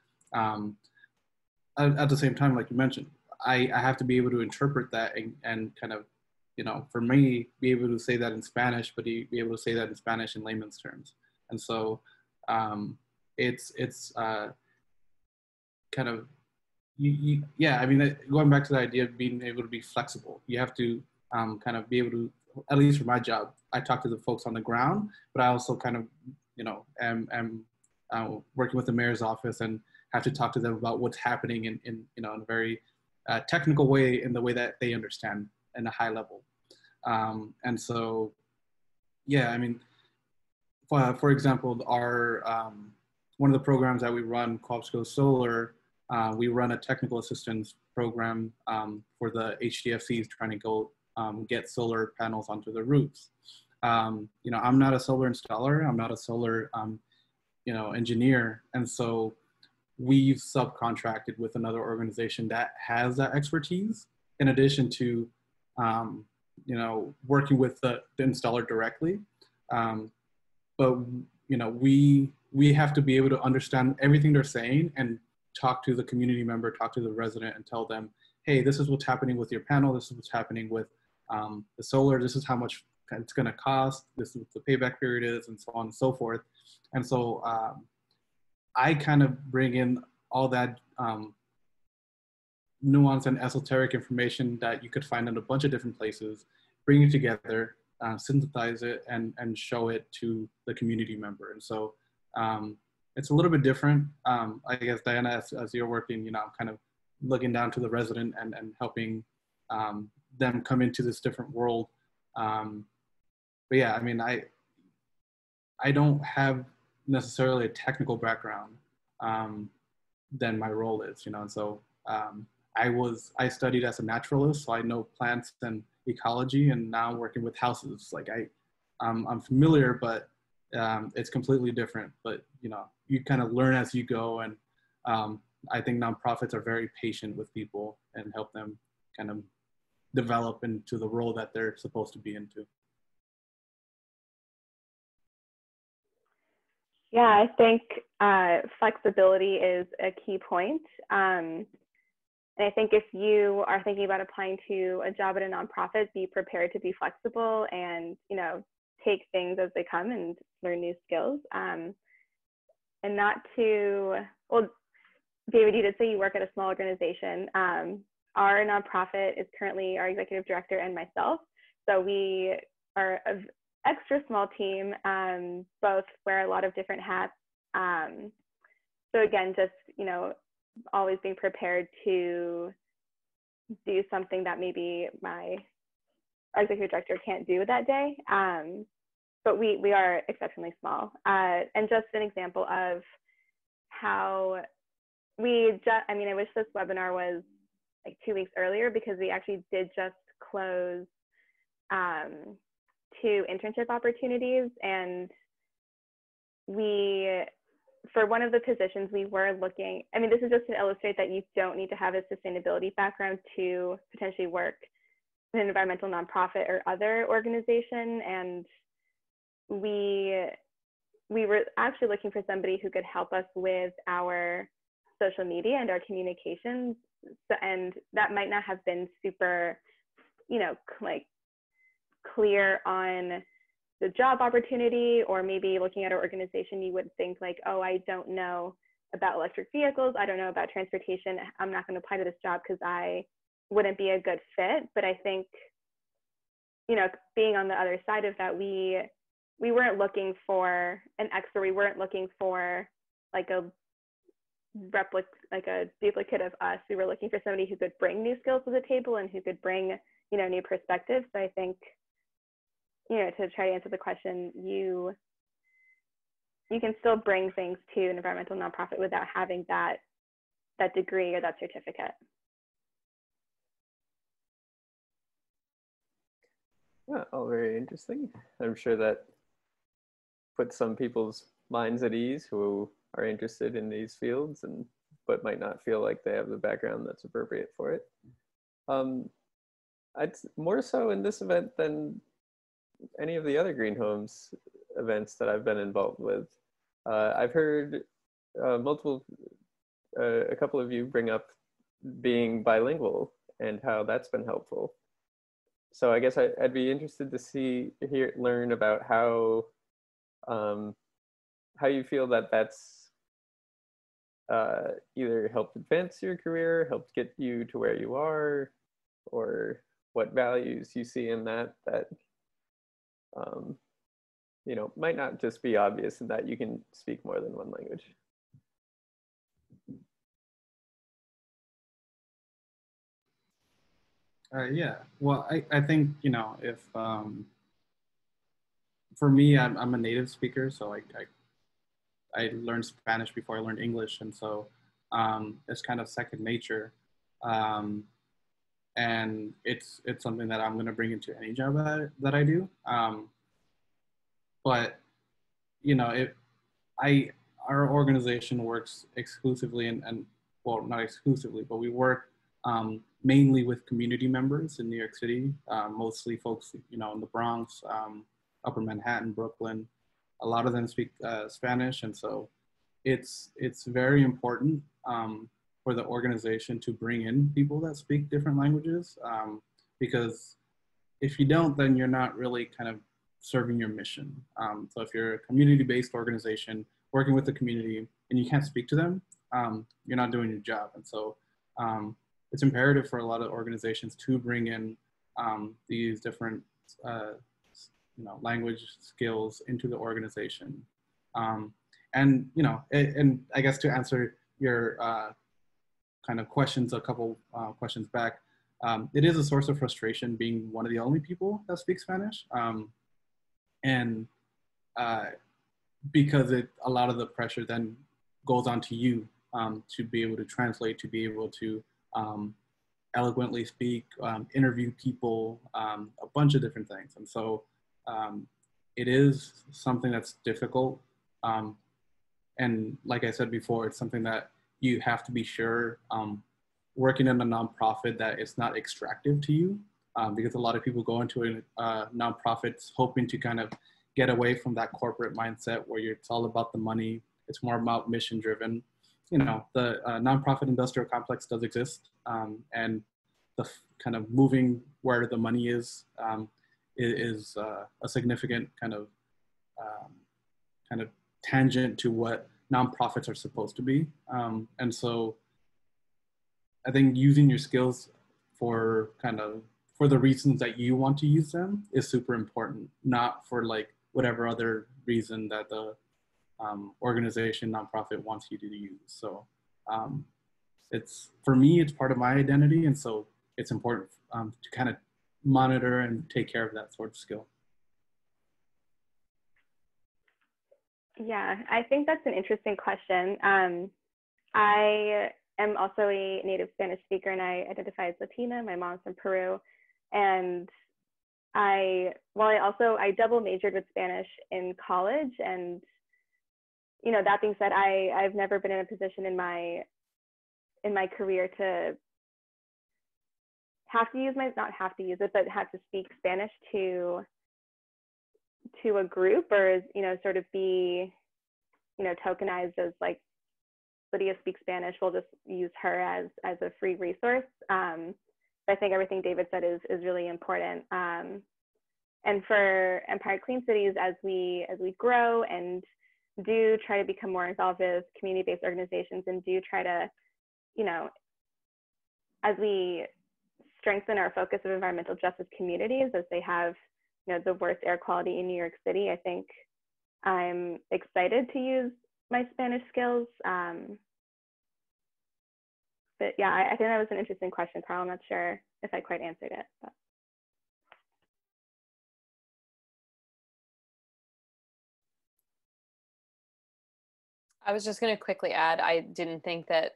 at the same time, like you mentioned, I have to be able to interpret that and kind of, for me, be able to say that in Spanish, but be able to say that in Spanish in layman's terms. And so it's kind of, yeah, I mean, going back to the idea of being able to be flexible, you have to kind of be able to, at least for my job, I talk to the folks on the ground, but I also kind of, am working with the mayor's office and have to talk to them about what's happening in a very technical way, in the way that they understand in a high level. And so, yeah, I mean, for example, our one of the programs that we run, Co-ops Go Solar, we run a technical assistance program for the HDFCs trying to go get solar panels onto their roofs. You know, I'm not a solar installer. I'm not a solar, you know, engineer. And so we've subcontracted with another organization that has that expertise in addition to, you know, working with the installer directly. But, you know, we have to be able to understand everything they're saying and talk to the community member, talk to the resident and tell them, hey, this is what's happening with your panel. This is what's happening with the solar. This is how much it's going to cost. This is what the payback period is, and so on and so forth. And so I kind of bring in all that nuance and esoteric information that you could find in a bunch of different places, bring it together, synthesize it, and show it to the community member. And so it's a little bit different. I guess, Diana, as you're working, you know, kind of looking down to the resident and helping them come into this different world. But yeah, I mean, I don't have necessarily a technical background than my role is, you know, and so I studied as a naturalist, so I know plants and ecology, and now I'm working with houses. Like I'm familiar, but it's completely different. But you know, you kind of learn as you go, and I think nonprofits are very patient with people and help them kind of develop into the role that they're supposed to be into. Yeah, I think flexibility is a key point. And I think if you are thinking about applying to a job at a nonprofit, be prepared to be flexible and, you know, take things as they come and learn new skills. And not to, well, David, you did say you work at a small organization. Our nonprofit is currently our executive director and myself. So we are an extra small team, both wear a lot of different hats. So again, just, you know, always being prepared to do something that maybe our executive director can't do that day. But we are exceptionally small. And just an example of how I wish this webinar was like 2 weeks earlier, because we actually did just close 2 internship opportunities. And for one of the positions we were looking, I mean, this is just to illustrate that you don't need to have a sustainability background to potentially work in an environmental nonprofit or other organization. And we were actually looking for somebody who could help us with our social media and our communications. So, and that might not have been super, you know, like clear on the job opportunity, or maybe looking at our organization, you would think like, oh, I don't know about electric vehicles. I don't know about transportation. I'm not going to apply to this job because I wouldn't be a good fit. But I think, you know, being on the other side of that, we weren't looking for an expert. We weren't looking for like a duplicate of us. We were looking for somebody who could bring new skills to the table and who could bring, you know, new perspectives. So I think, you know, to try to answer the question, you can still bring things to an environmental nonprofit without having that degree or that certificate. Yeah, all very interesting. I'm sure that puts some people's minds at ease who are interested in these fields but might not feel like they have the background that's appropriate for it. I'd more so in this event than any of the other Green Homes events that I've been involved with. I've heard a couple of you bring up being bilingual and how that's been helpful. So I guess I'd be interested to learn about how you feel that that's either helped advance your career, helped get you to where you are, or what values you see in that you know, might not just be obvious in that you can speak more than one language. Yeah, well, I think, you know, if for me, I'm a native speaker, so I learned Spanish before I learned English, and so it's kind of second nature. Um, and it's something that I'm going to bring into any job that I do. But you know, our organization works exclusively and well, not exclusively, but we work mainly with community members in New York City, mostly folks, you know, in the Bronx, Upper Manhattan, Brooklyn. A lot of them speak Spanish, and so it's very important for the organization to bring in people that speak different languages, because if you don't, then you're not really kind of serving your mission. So if you're a community-based organization working with the community and you can't speak to them, you're not doing your job. And so it's imperative for a lot of organizations to bring in these different language skills into the organization. And I guess to answer your kind of questions, a couple questions back, it is a source of frustration being one of the only people that speak Spanish. And because a lot of the pressure then goes on to you to be able to translate, to be able to eloquently speak, interview people, a bunch of different things. And so it is something that's difficult. And like I said before, it's something that you have to be sure working in a nonprofit that it's not extractive to you, because a lot of people go into nonprofits hoping to kind of get away from that corporate mindset where it's all about the money. It's more about mission driven. You know, the nonprofit industrial complex does exist, and the kind of moving where the money is a significant kind of tangent to what nonprofits are supposed to be. And so I think using your skills for the reasons that you want to use them is super important, not for like whatever other reason that the organization, nonprofit wants you to use. So for me, it's part of my identity. And so it's important to kind of monitor and take care of that sort of skill. Yeah, I think that's an interesting question. I am also a native Spanish speaker and I identify as Latina. My mom's from Peru. And I double majored with Spanish in college. And, you know, that being said, I've never been in a position in my career to have to use not have to use it, but have to speak Spanish to a group, or, you know, sort of be, you know, tokenized as like, Lydia speaks Spanish, we'll just use her as a free resource. I think everything David said is really important. And for Empire Clean Cities, as we grow and do try to become more involved with community-based organizations and do try to, you know, as we strengthen our focus of environmental justice communities, as they have, you know, the worst air quality in New York City, I think I'm excited to use my Spanish skills. But yeah, I think that was an interesting question, Carl. I'm not sure if I quite answered it. But. I was just going to quickly add, I didn't think that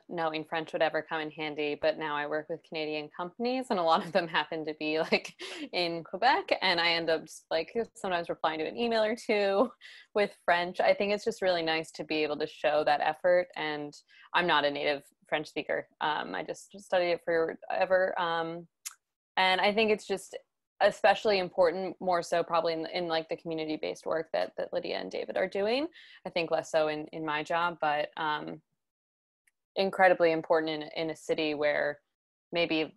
knowing French would ever come in handy, but now I work with Canadian companies and a lot of them happen to be like in Quebec, and I end up just like sometimes replying to an email or two with French. I think it's just really nice to be able to show that effort, and I'm not a native French speaker. I just studied it forever. And I think it's just especially important, more so probably in like the community-based work that Lydia and David are doing. I think less so in my job, but incredibly important in a city where maybe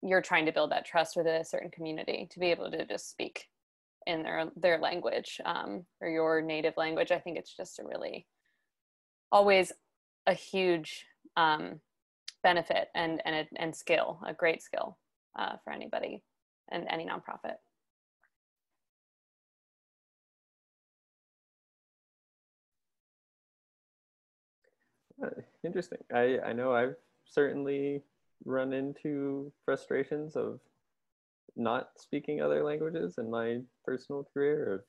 you're trying to build that trust with a certain community, to be able to just speak in their language, or your native language. I think it's just always a huge benefit and skill, a great skill for anybody and any nonprofit. Interesting. I know I've certainly run into frustrations of not speaking other languages in my personal career of,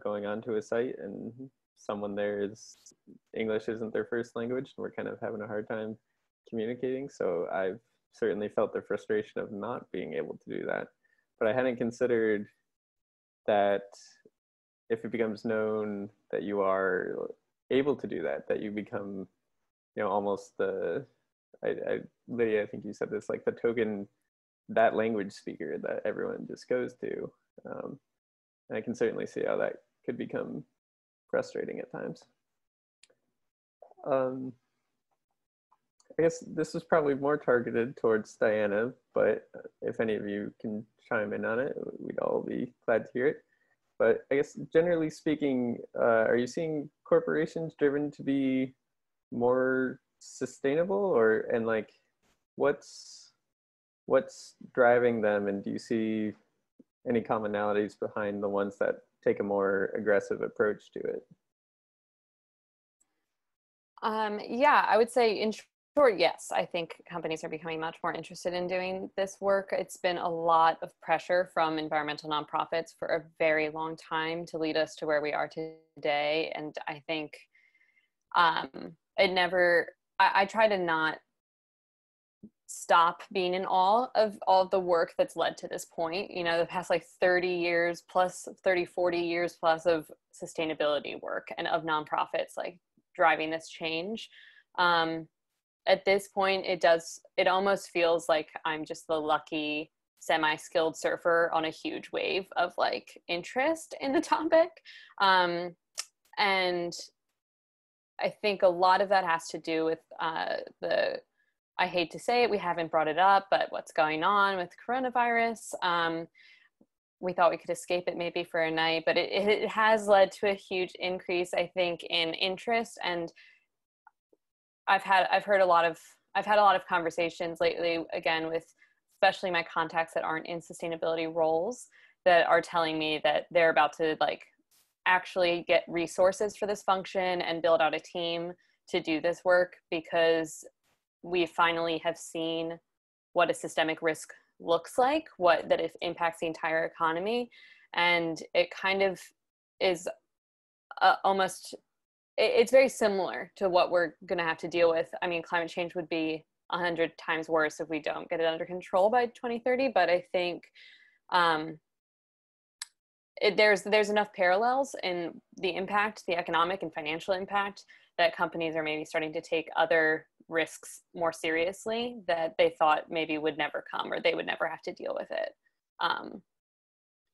going onto a site and someone there is English isn't their first language and we're kind of having a hard time communicating. So I've certainly felt the frustration of not being able to do that. But I hadn't considered that if it becomes known that you are able to do that, that you become, almost Lydia, I think you said this, like the token, that language speaker that everyone just goes to. And I can certainly see how that could become frustrating at times. I guess this is probably more targeted towards Diana, but if any of you can chime in on it, we'd all be glad to hear it. But I guess generally speaking, are you seeing corporations driven to be more sustainable, and like what's driving them, and do you see any commonalities behind the ones that take a more aggressive approach to it? Yeah, I would say in short, yes. I think companies are becoming much more interested in doing this work. It's been a lot of pressure from environmental nonprofits for a very long time to lead us to where we are today. And I think I try to not stop being in awe of all of the work that's led to this point. The past like 30 years plus, 30, 40 years plus of sustainability work and of nonprofits like driving this change. At this point, it almost feels like I'm just the lucky semi-skilled surfer on a huge wave of like interest in the topic. And I think a lot of that has to do with I hate to say it, we haven't brought it up, but what's going on with coronavirus. We thought we could escape it maybe for a night, but it has led to a huge increase, I think, in interest. And I've had a lot of conversations lately, again, with especially my contacts that aren't in sustainability roles, that are telling me that they're about to like actually get resources for this function and build out a team to do this work, because we finally have seen what a systemic risk looks like, that it impacts the entire economy. And it kind of is it's very similar to what we're going to have to deal with. I mean, climate change would be 100 times worse if we don't get it under control by 2030. But I think there's enough parallels in the impact, the economic and financial impact, that companies are maybe starting to take other risks more seriously that they thought maybe would never come, or they would never have to deal with it.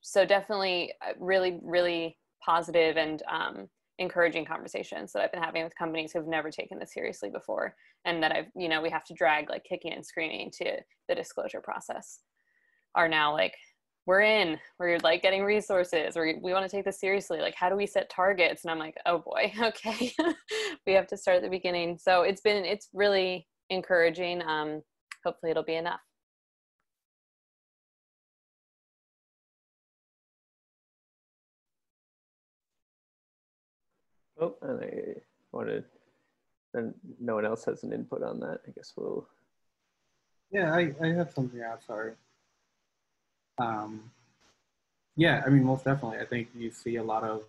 So definitely really, really positive and encouraging conversations that I've been having with companies who've never taken this seriously before, and that we have to drag like kicking and screaming to the disclosure process, are now like, we're like getting resources, or we want to take this seriously. Like, how do we set targets? And I'm like, oh boy, okay. We have to start at the beginning. So it's really encouraging. Hopefully it'll be enough. Oh, and I wanted, and no one else has an input on that. I guess we'll. Yeah, I have something to add, sorry. Yeah, I mean, most definitely. I think you see a lot of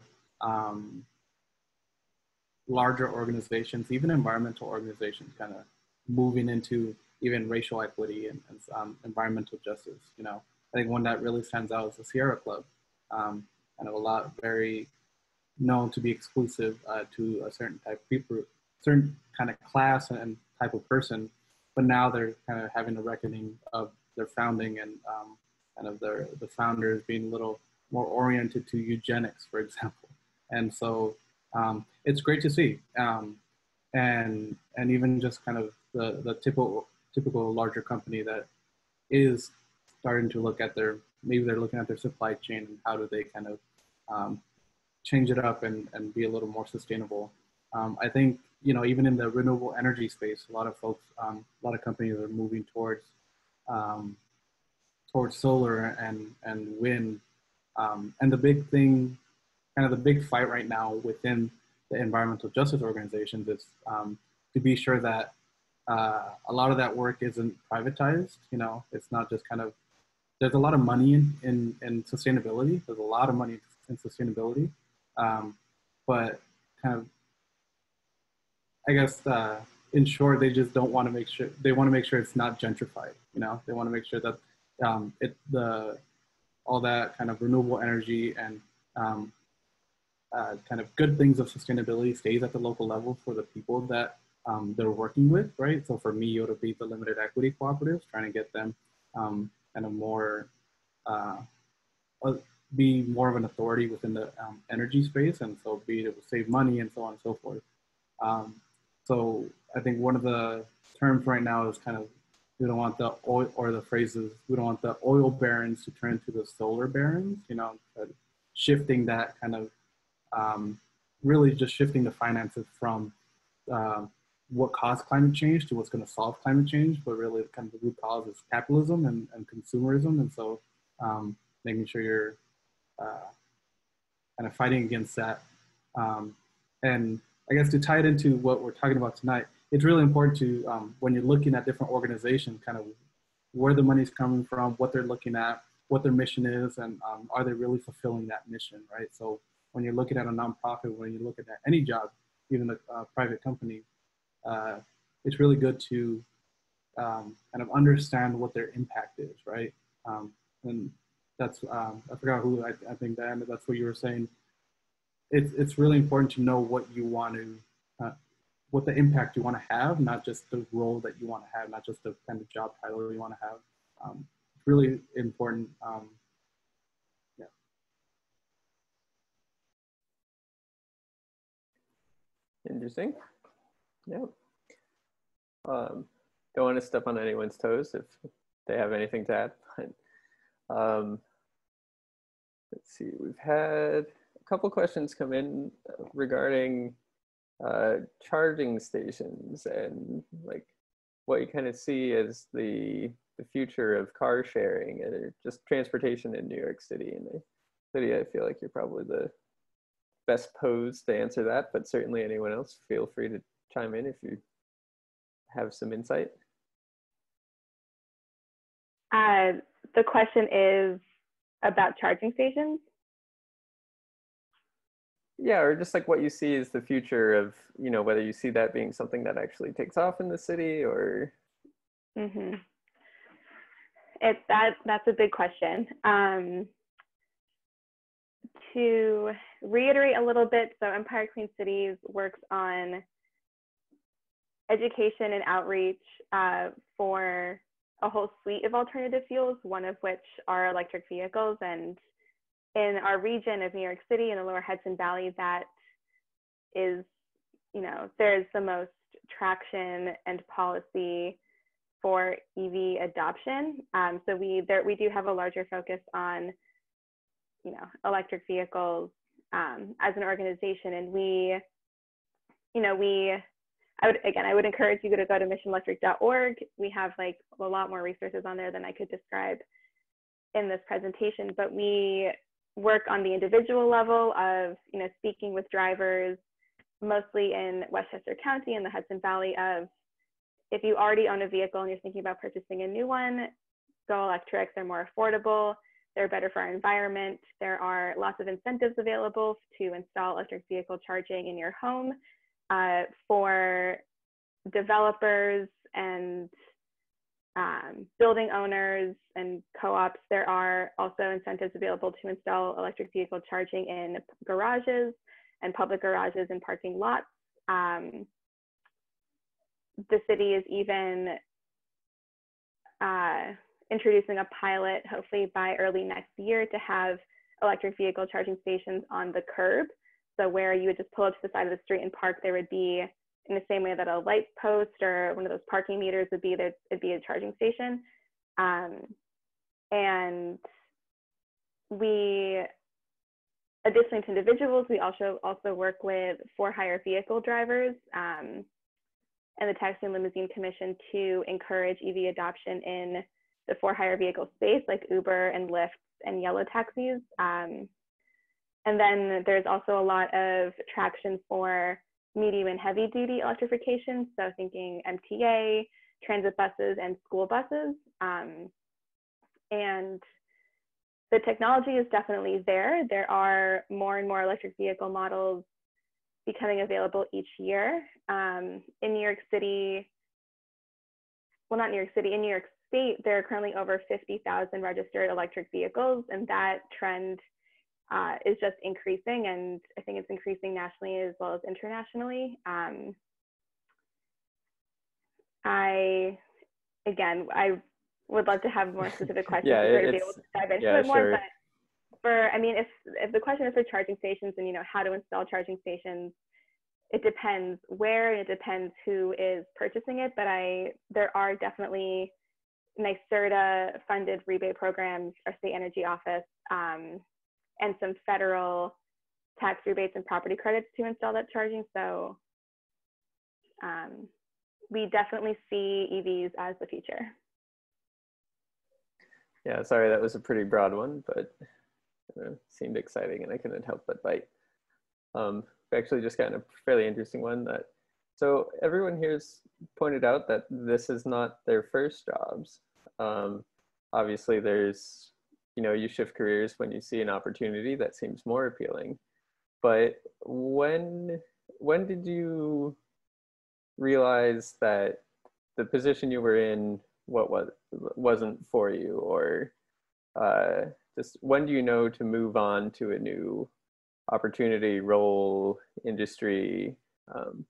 larger organizations, even environmental organizations, kind of moving into even racial equity and environmental justice. I think one that really stands out is the Sierra Club, and very known to be exclusive to a certain type of people, certain kind of class and type of person, but now they're kind of having a reckoning of their founding and of the founders being a little more oriented to eugenics, for example. And so it's great to see. And even just kind of the typical larger company that is starting to look at maybe they're looking at their supply chain and how do they kind of change it up and be a little more sustainable. I think, even in the renewable energy space, a lot of companies are moving towards solar and wind. And the big thing, kind of the big fight right now within the environmental justice organizations is to be sure that a lot of that work isn't privatized. It's not just kind of there's a lot of money in sustainability. There's a lot of money in sustainability, but kind of, I guess, in short, they just don't want to make sure, they want to make sure it's not gentrified, you know? They want to make sure that all that kind of renewable energy and kind of good things of sustainability stays at the local level for the people that they're working with, right? So for me, it would be the limited equity cooperatives, trying to get them kind of more, be more of an authority within the energy space, and so be able to save money and so on and so forth. So I think one of the terms right now is kind of, we don't want the oil, or the phrases, we don't want the oil barons to turn into the solar barons, you know, shifting that kind of, really just shifting the finances from what caused climate change to what's going to solve climate change, but really kind of the root cause is capitalism and consumerism. And so making sure you're kind of fighting against that. And I guess to tie it into what we're talking about tonight, it's really important to, when you're looking at different organizations, kind of where the money's coming from, what they're looking at, what their mission is, and are they really fulfilling that mission, right? So when you're looking at a nonprofit, when you're looking at any job, even a private company, it's really good to kind of understand what their impact is, right? And that's, I forgot who, I think Diana, that's what you were saying. It's really important to know what you want to, what the impact you want to have, not just the role that you want to have, not just the kind of job title you want to have. It's really important. Yeah. Interesting. Yeah. Don't want to step on anyone's toes if they have anything to add. But, let's see, we've had a couple questions come in regarding charging stations and like what you kind of see as the future of car sharing and just transportation in New York City. And Lydia, I feel like you're probably the best posed to answer that, but certainly anyone else, feel free to chime in if you have some insight. The question is about charging stations? Yeah, or just like what you see as the future of, you know, whether you see that being something that actually takes off in the city or. Mm-hmm. That's a big question. To reiterate a little bit, so Empire Clean Cities works on education and outreach for a whole suite of alternative fuels, one of which are electric vehicles. And in our region of New York City in the Lower Hudson Valley, that is, you know, there's the most traction and policy for EV adoption. So we do have a larger focus on, you know, electric vehicles as an organization. And we, you know, I would encourage you to go to missionelectric.org. We have like a lot more resources on there than I could describe in this presentation, but we work on the individual level of, you know, speaking with drivers, mostly in Westchester County and the Hudson Valley, of if you already own a vehicle and you're thinking about purchasing a new one, go electric. They're more affordable. They're better for our environment. There are lots of incentives available to install electric vehicle charging in your home. For developers and building owners and co-ops, there are also incentives available to install electric vehicle charging in garages and public garages and parking lots. The city is even introducing a pilot, hopefully by early next year, to have electric vehicle charging stations on the curb. So where you would just pull up to the side of the street and park, there would be, in the same way that a light post or one of those parking meters would be, there would be a charging station. And we, additionally to individuals, we also work with for-hire vehicle drivers and the Taxi and Limousine Commission to encourage EV adoption in the for-hire vehicle space, like Uber and Lyft and yellow taxis. And then there's also a lot of traction for medium and heavy duty electrification. So thinking MTA, transit buses, and school buses. And the technology is definitely there. There are more and more electric vehicle models becoming available each year. In New York City, well, not New York City, in New York State, there are currently over 50,000 registered electric vehicles, and that trend is just increasing, and I think it's increasing nationally as well as internationally. I would love to have more specific questions to be able to dive into it more, sure. But I mean, if the question is for charging stations and, you know, how to install charging stations, it depends where, and it depends who is purchasing it, but there are definitely NYSERDA funded rebate programs, our state energy office, and some federal tax rebates and property credits to install that charging. So we definitely see EVs as the future. Yeah, sorry, that was a pretty broad one, but seemed exciting and I couldn't help but bite. We actually just got a fairly interesting one so everyone here's pointed out that this is not their first jobs. Obviously there's, you know, you shift careers when you see an opportunity that seems more appealing, but when did you realize that the position you were in wasn't for you, or just when do you know to move on to a new opportunity, role, industry? You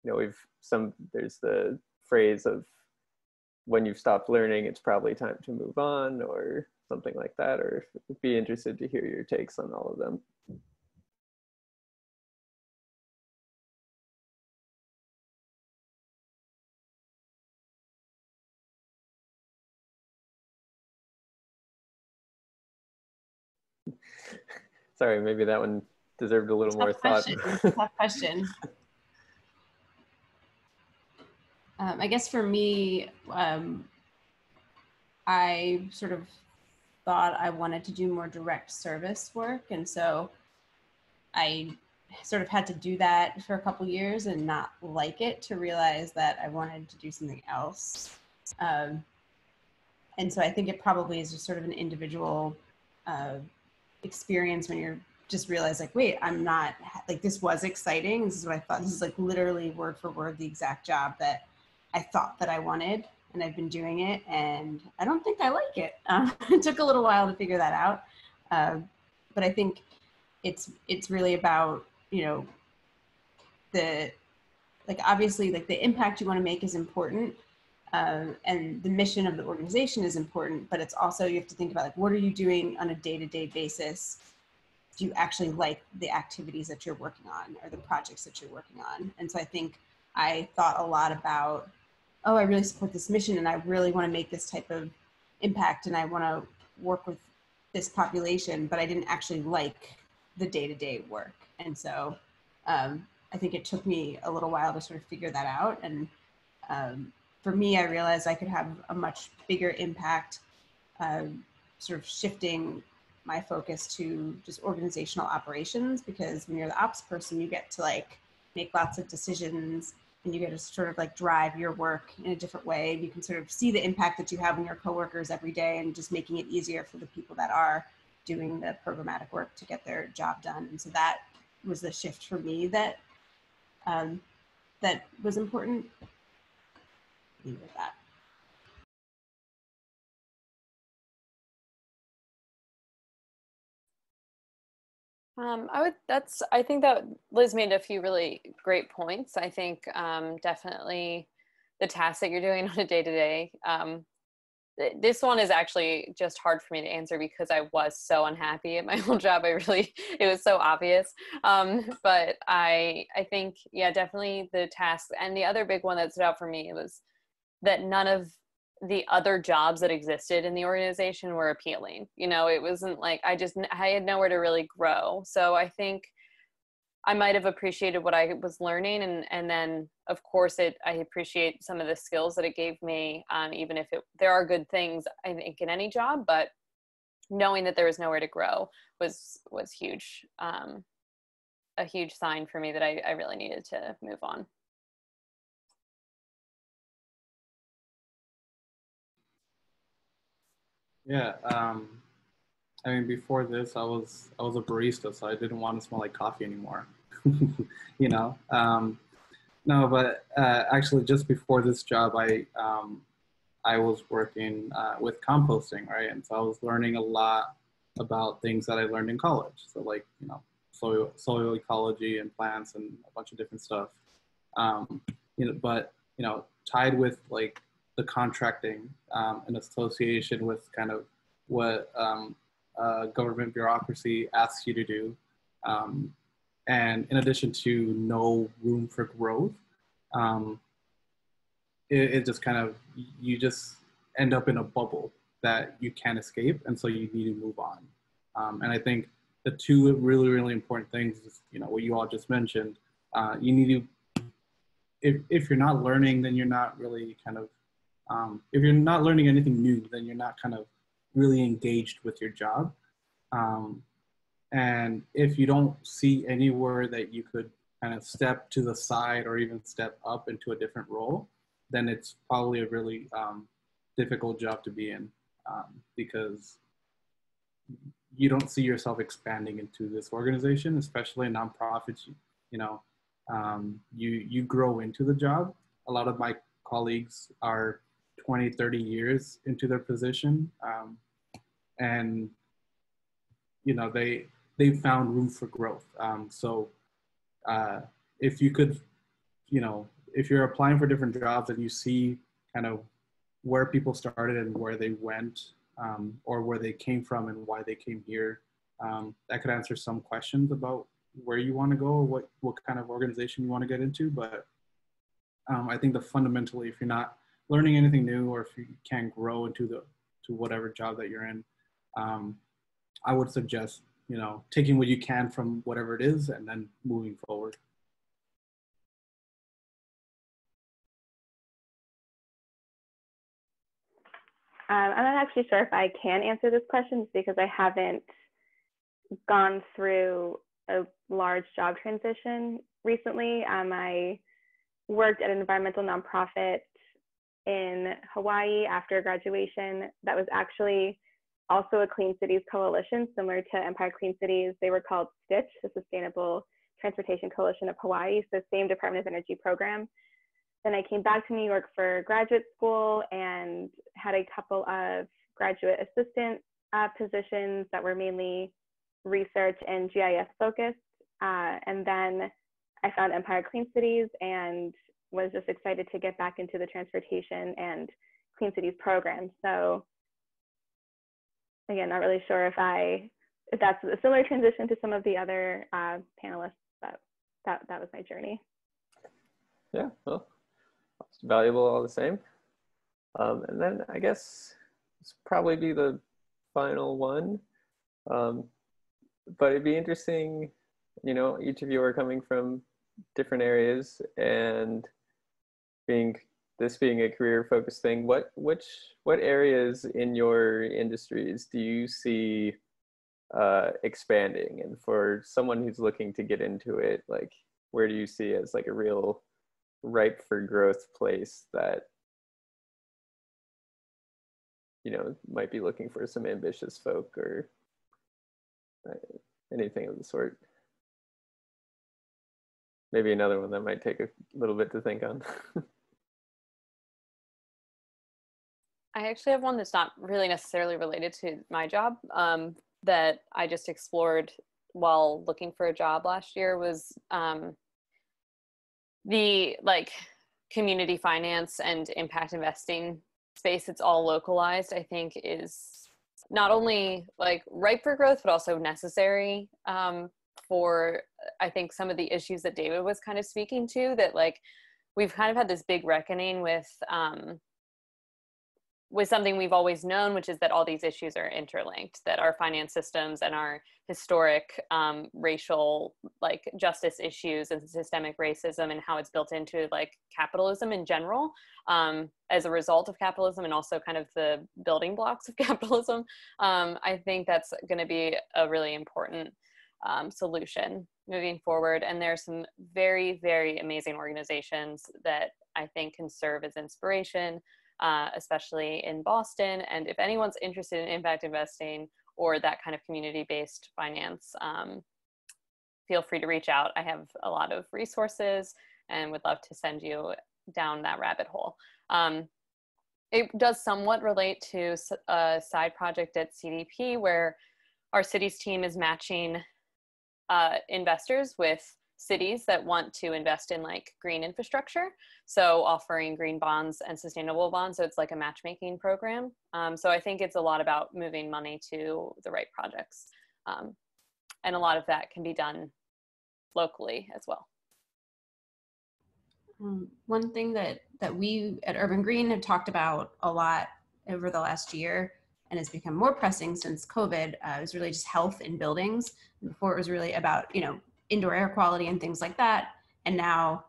know, there's the phrase of when you've stopped learning, it's probably time to move on, or something like that, or I'd be interested to hear your takes on all of them. Sorry, maybe that one deserved a little more thought. Tough question. I guess for me, I sort of thought I wanted to do more direct service work. And so I sort of had to do that for a couple years and not like it, to realize that I wanted to do something else. And so I think it probably is just sort of an individual experience when you're just realize like, wait, I'm not, like, this was exciting. This is what I thought. This is like literally word for word the exact job that I thought that I wanted, and I've been doing it, and I don't think I like it. It took a little while to figure that out. But I think it's really about, you know, obviously like the impact you want to make is important. And the mission of the organization is important, but it's also, you have to think about like, what are you doing on a day-to-day basis? Do you actually like the activities that you're working on or the projects that you're working on? And so I think I thought a lot about, oh, I really support this mission and I really want to make this type of impact and I want to work with this population, but I didn't actually like the day-to-day work. And so I think it took me a little while to sort of figure that out. And for me, I realized I could have a much bigger impact, sort of shifting my focus to just organizational operations, because when you're the ops person, you get to like make lots of decisions and you get to sort of like drive your work in a different way. You can sort of see the impact that you have on your coworkers every day and just making it easier for the people that are doing the programmatic work to get their job done. And so that was the shift for me that that was important. Leave it at that. I think that Liz made a few really great points. I think definitely the tasks that you're doing on a day-to-day, this one is actually just hard for me to answer because I was so unhappy at my old job. It was so obvious. But I think, yeah, definitely the tasks. And the other big one that stood out for me was that none of the other jobs that existed in the organization were appealing. You know, it wasn't like, I had nowhere to really grow. So I think I might have appreciated what I was learning. And then of course I appreciate some of the skills that it gave me, even if there are good things, I think, in any job, but knowing that there was nowhere to grow was huge. A huge sign for me that I really needed to move on. Yeah. I mean, before this, I was a barista, so I didn't want to smell like coffee anymore. You know. No, but actually, just before this job, I was working with composting, right? And so I was learning a lot about things that I learned in college. So like, you know, soil ecology and plants and a bunch of different stuff. Um, you know, but you know, tied with like the contracting in association with kind of what government bureaucracy asks you to do. Um, and in addition to no room for growth, um, it just kind of, you just end up in a bubble that you can't escape, and so you need to move on. And I think the two really, really important things is, you know, what you all just mentioned. You need to, if you're not learning, then you're not really kind of, if you're not learning anything new, then you're not kind of really engaged with your job. Um, and if you don't see anywhere that you could kind of step to the side or even step up into a different role, then it's probably a really difficult job to be in, because you don't see yourself expanding into this organization, especially nonprofits. You know, you grow into the job. A lot of my colleagues are 20, 30 years into their position, and you know, they found room for growth. So if you could, you know, if you're applying for different jobs and you see kind of where people started and where they went, or where they came from and why they came here, that could answer some questions about where you want to go or what kind of organization you want to get into. But I think that fundamentally, if you're not learning anything new or if you can't grow to whatever job that you're in, I would suggest, you know, taking what you can from whatever it is and then moving forward. I'm not actually sure if I can answer this question because I haven't gone through a large job transition recently. I worked at an environmental nonprofit in Hawaii after graduation that was actually also a Clean Cities Coalition, similar to Empire Clean Cities. They were called STITCH, the Sustainable Transportation Coalition of Hawaii, so same Department of Energy program. Then I came back to New York for graduate school and had a couple of graduate assistant positions that were mainly research and GIS focused. And then I found Empire Clean Cities and was just excited to get back into the transportation and Clean Cities program. So again, not really sure if that's a similar transition to some of the other panelists, but that was my journey. Yeah, well, it's valuable all the same. And then I guess this will probably be the final one. But it'd be interesting, you know, each of you are coming from different areas, and this being a career focused thing, what areas in your industries do you see expanding? And for someone who's looking to get into it, like, where do you see as like a real ripe for growth place that, you know, might be looking for some ambitious folk or anything of the sort? Maybe another one that might take a little bit to think on. I actually have one that's not really necessarily related to my job, that I just explored while looking for a job last year, was the like community finance and impact investing space. It's all localized, I think, is not only like ripe for growth, but also necessary for, I think, some of the issues that David was kind of speaking to, that like we've kind of had this big reckoning with something we've always known, which is that all these issues are interlinked, that our finance systems and our historic racial like justice issues and systemic racism and how it's built into like capitalism in general, as a result of capitalism and also kind of the building blocks of capitalism. I think that's going to be a really important solution moving forward. And there's some very, very amazing organizations that I think can serve as inspiration. especially in Boston. And if anyone's interested in impact investing or that kind of community-based finance, feel free to reach out. I have a lot of resources and would love to send you down that rabbit hole. It does somewhat relate to a side project at CDP where our cities team is matching investors with cities that want to invest in like green infrastructure. So offering green bonds and sustainable bonds. So it's like a matchmaking program. So I think it's a lot about moving money to the right projects. And a lot of that can be done locally as well. One thing that we at Urban Green have talked about a lot over the last year, and it's become more pressing since COVID, is really just health in buildings. Before it was really about, indoor air quality and things like that. And now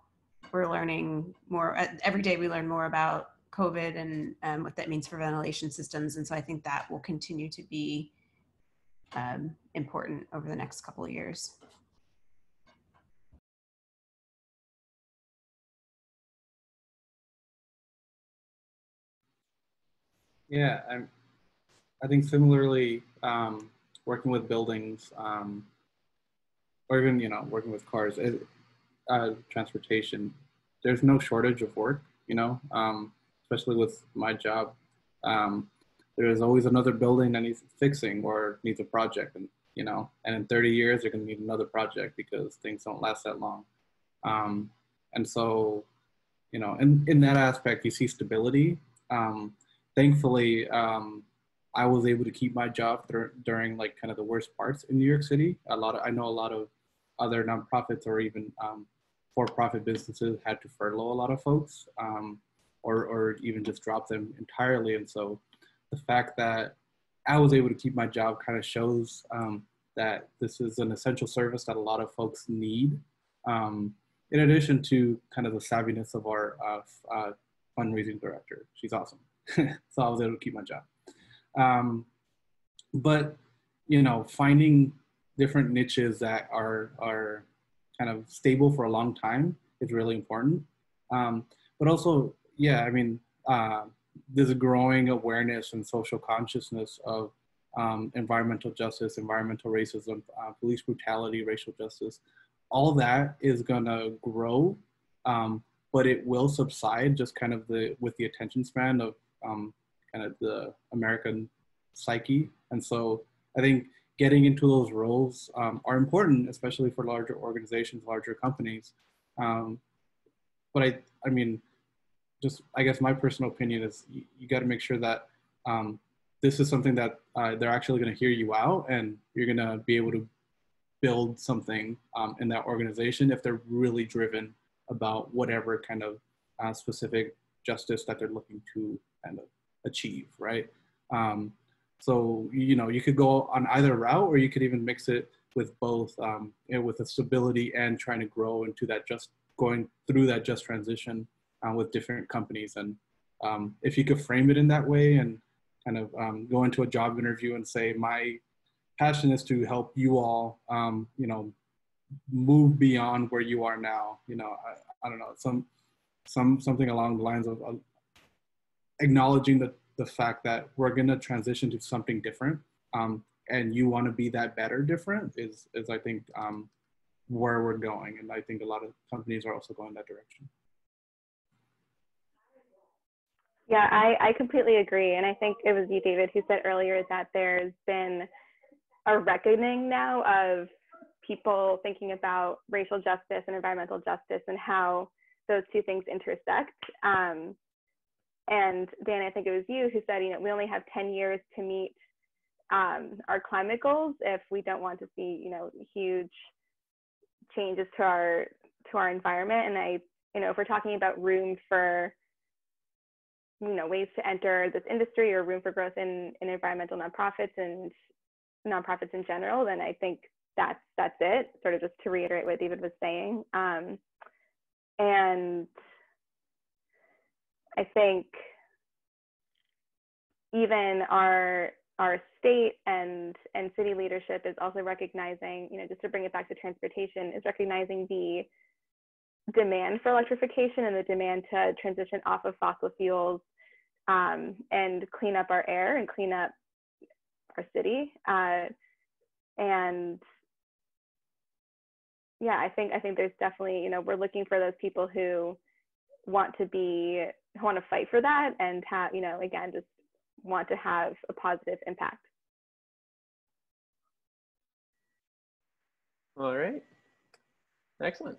we're learning more, every day we learn more about COVID and what that means for ventilation systems. And so I think that will continue to be important over the next couple of years. Yeah, I think similarly, working with buildings, or even working with cars, transportation, there's no shortage of work. Especially with my job, there is always another building that needs fixing or needs a project, and in 30 years they're going to need another project because things don't last that long. And so, in that aspect, you see stability. Thankfully, I was able to keep my job during like kind of the worst parts in New York City. I know a lot of other nonprofits or even for-profit businesses had to furlough a lot of folks, or even just drop them entirely. And so the fact that I was able to keep my job kind of shows that this is an essential service that a lot of folks need. In addition to kind of the savviness of our fundraising director. She's awesome. So I was able to keep my job. But, finding different niches that are kind of stable for a long time is really important. But also, there's a growing awareness and social consciousness of environmental justice, environmental racism, police brutality, racial justice. All of that is gonna grow, but it will subside just kind of with the attention span of kind of the American psyche. And so I think getting into those roles are important, especially for larger organizations, larger companies. But I guess my personal opinion is you got to make sure that this is something that they're actually going to hear you out, and you're going to be able to build something in that organization if they're really driven about whatever kind of specific justice that they're looking to kind of achieve, right? So, you could go on either route, or you could even mix it with both, with the stability and trying to grow into that going through that just transition with different companies. And if you could frame it in that way and kind of go into a job interview and say, my passion is to help you all, move beyond where you are now. I don't know, something along the lines of acknowledging the fact that we're going to transition to something different, and you want to be that better different is I think where we're going. And I think a lot of companies are also going that direction. Yeah, I completely agree. And I think it was you, David, who said earlier that there's been a reckoning now of people thinking about racial justice and environmental justice and how those two things intersect. And Dan, I think it was you who said, we only have 10 years to meet our climate goals if we don't want to see, huge changes to our environment. And if we're talking about room for, ways to enter this industry or room for growth in environmental nonprofits and nonprofits in general, then I think that's it, sort of just to reiterate what David was saying. And I think even our state and city leadership is also recognizing, just to bring it back to transportation, is recognizing the demand for electrification and the demand to transition off of fossil fuels and clean up our air and clean up our city. And yeah, I think there's definitely, you know, we're looking for those people who want to fight for that and have, you know, again, just want to have a positive impact. All right. Excellent.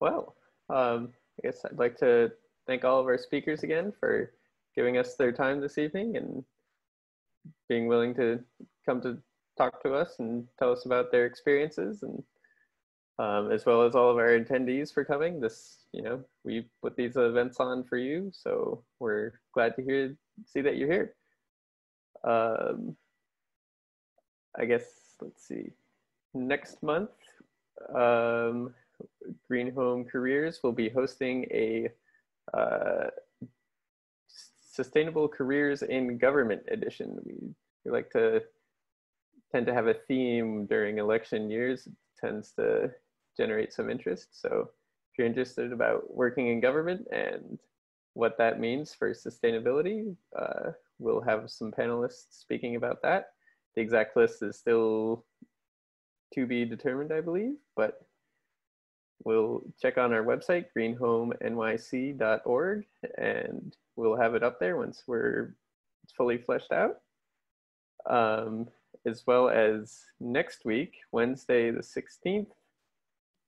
Well, I guess I'd like to thank all of our speakers again for giving us their time this evening and being willing to come to talk to us and tell us about their experiences, and as well as all of our attendees for coming. You know, we put these events on for you, so we're glad to see that you're here. I guess, let's see, next month, Green Home Careers will be hosting a Sustainable Careers in Government edition. We like to tend to have a theme during election years. It tends to generate some interest. So if you're interested about working in government and what that means for sustainability, we'll have some panelists speaking about that. The exact list is still to be determined, I believe, but we'll check on our website, greenhomenyc.org, and we'll have it up there once it's fully fleshed out. As well as next week, Wednesday the 16th,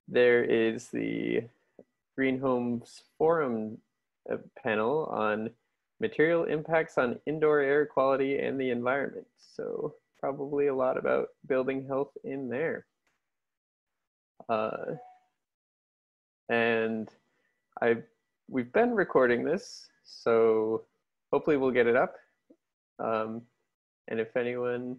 there is the Green Homes Forum panel on material impacts on indoor air quality and the environment. So probably a lot about building health in there. And we've been recording this, so hopefully we'll get it up. And if anyone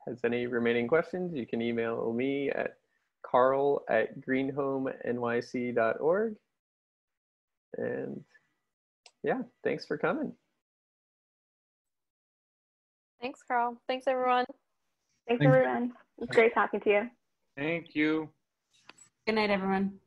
has any remaining questions, you can email me at carl@greenhomenyc.org. And yeah, thanks for coming. Thanks, Carl. Thanks, everyone. Thanks everyone. It was great talking to you. Thank you. Good night, everyone.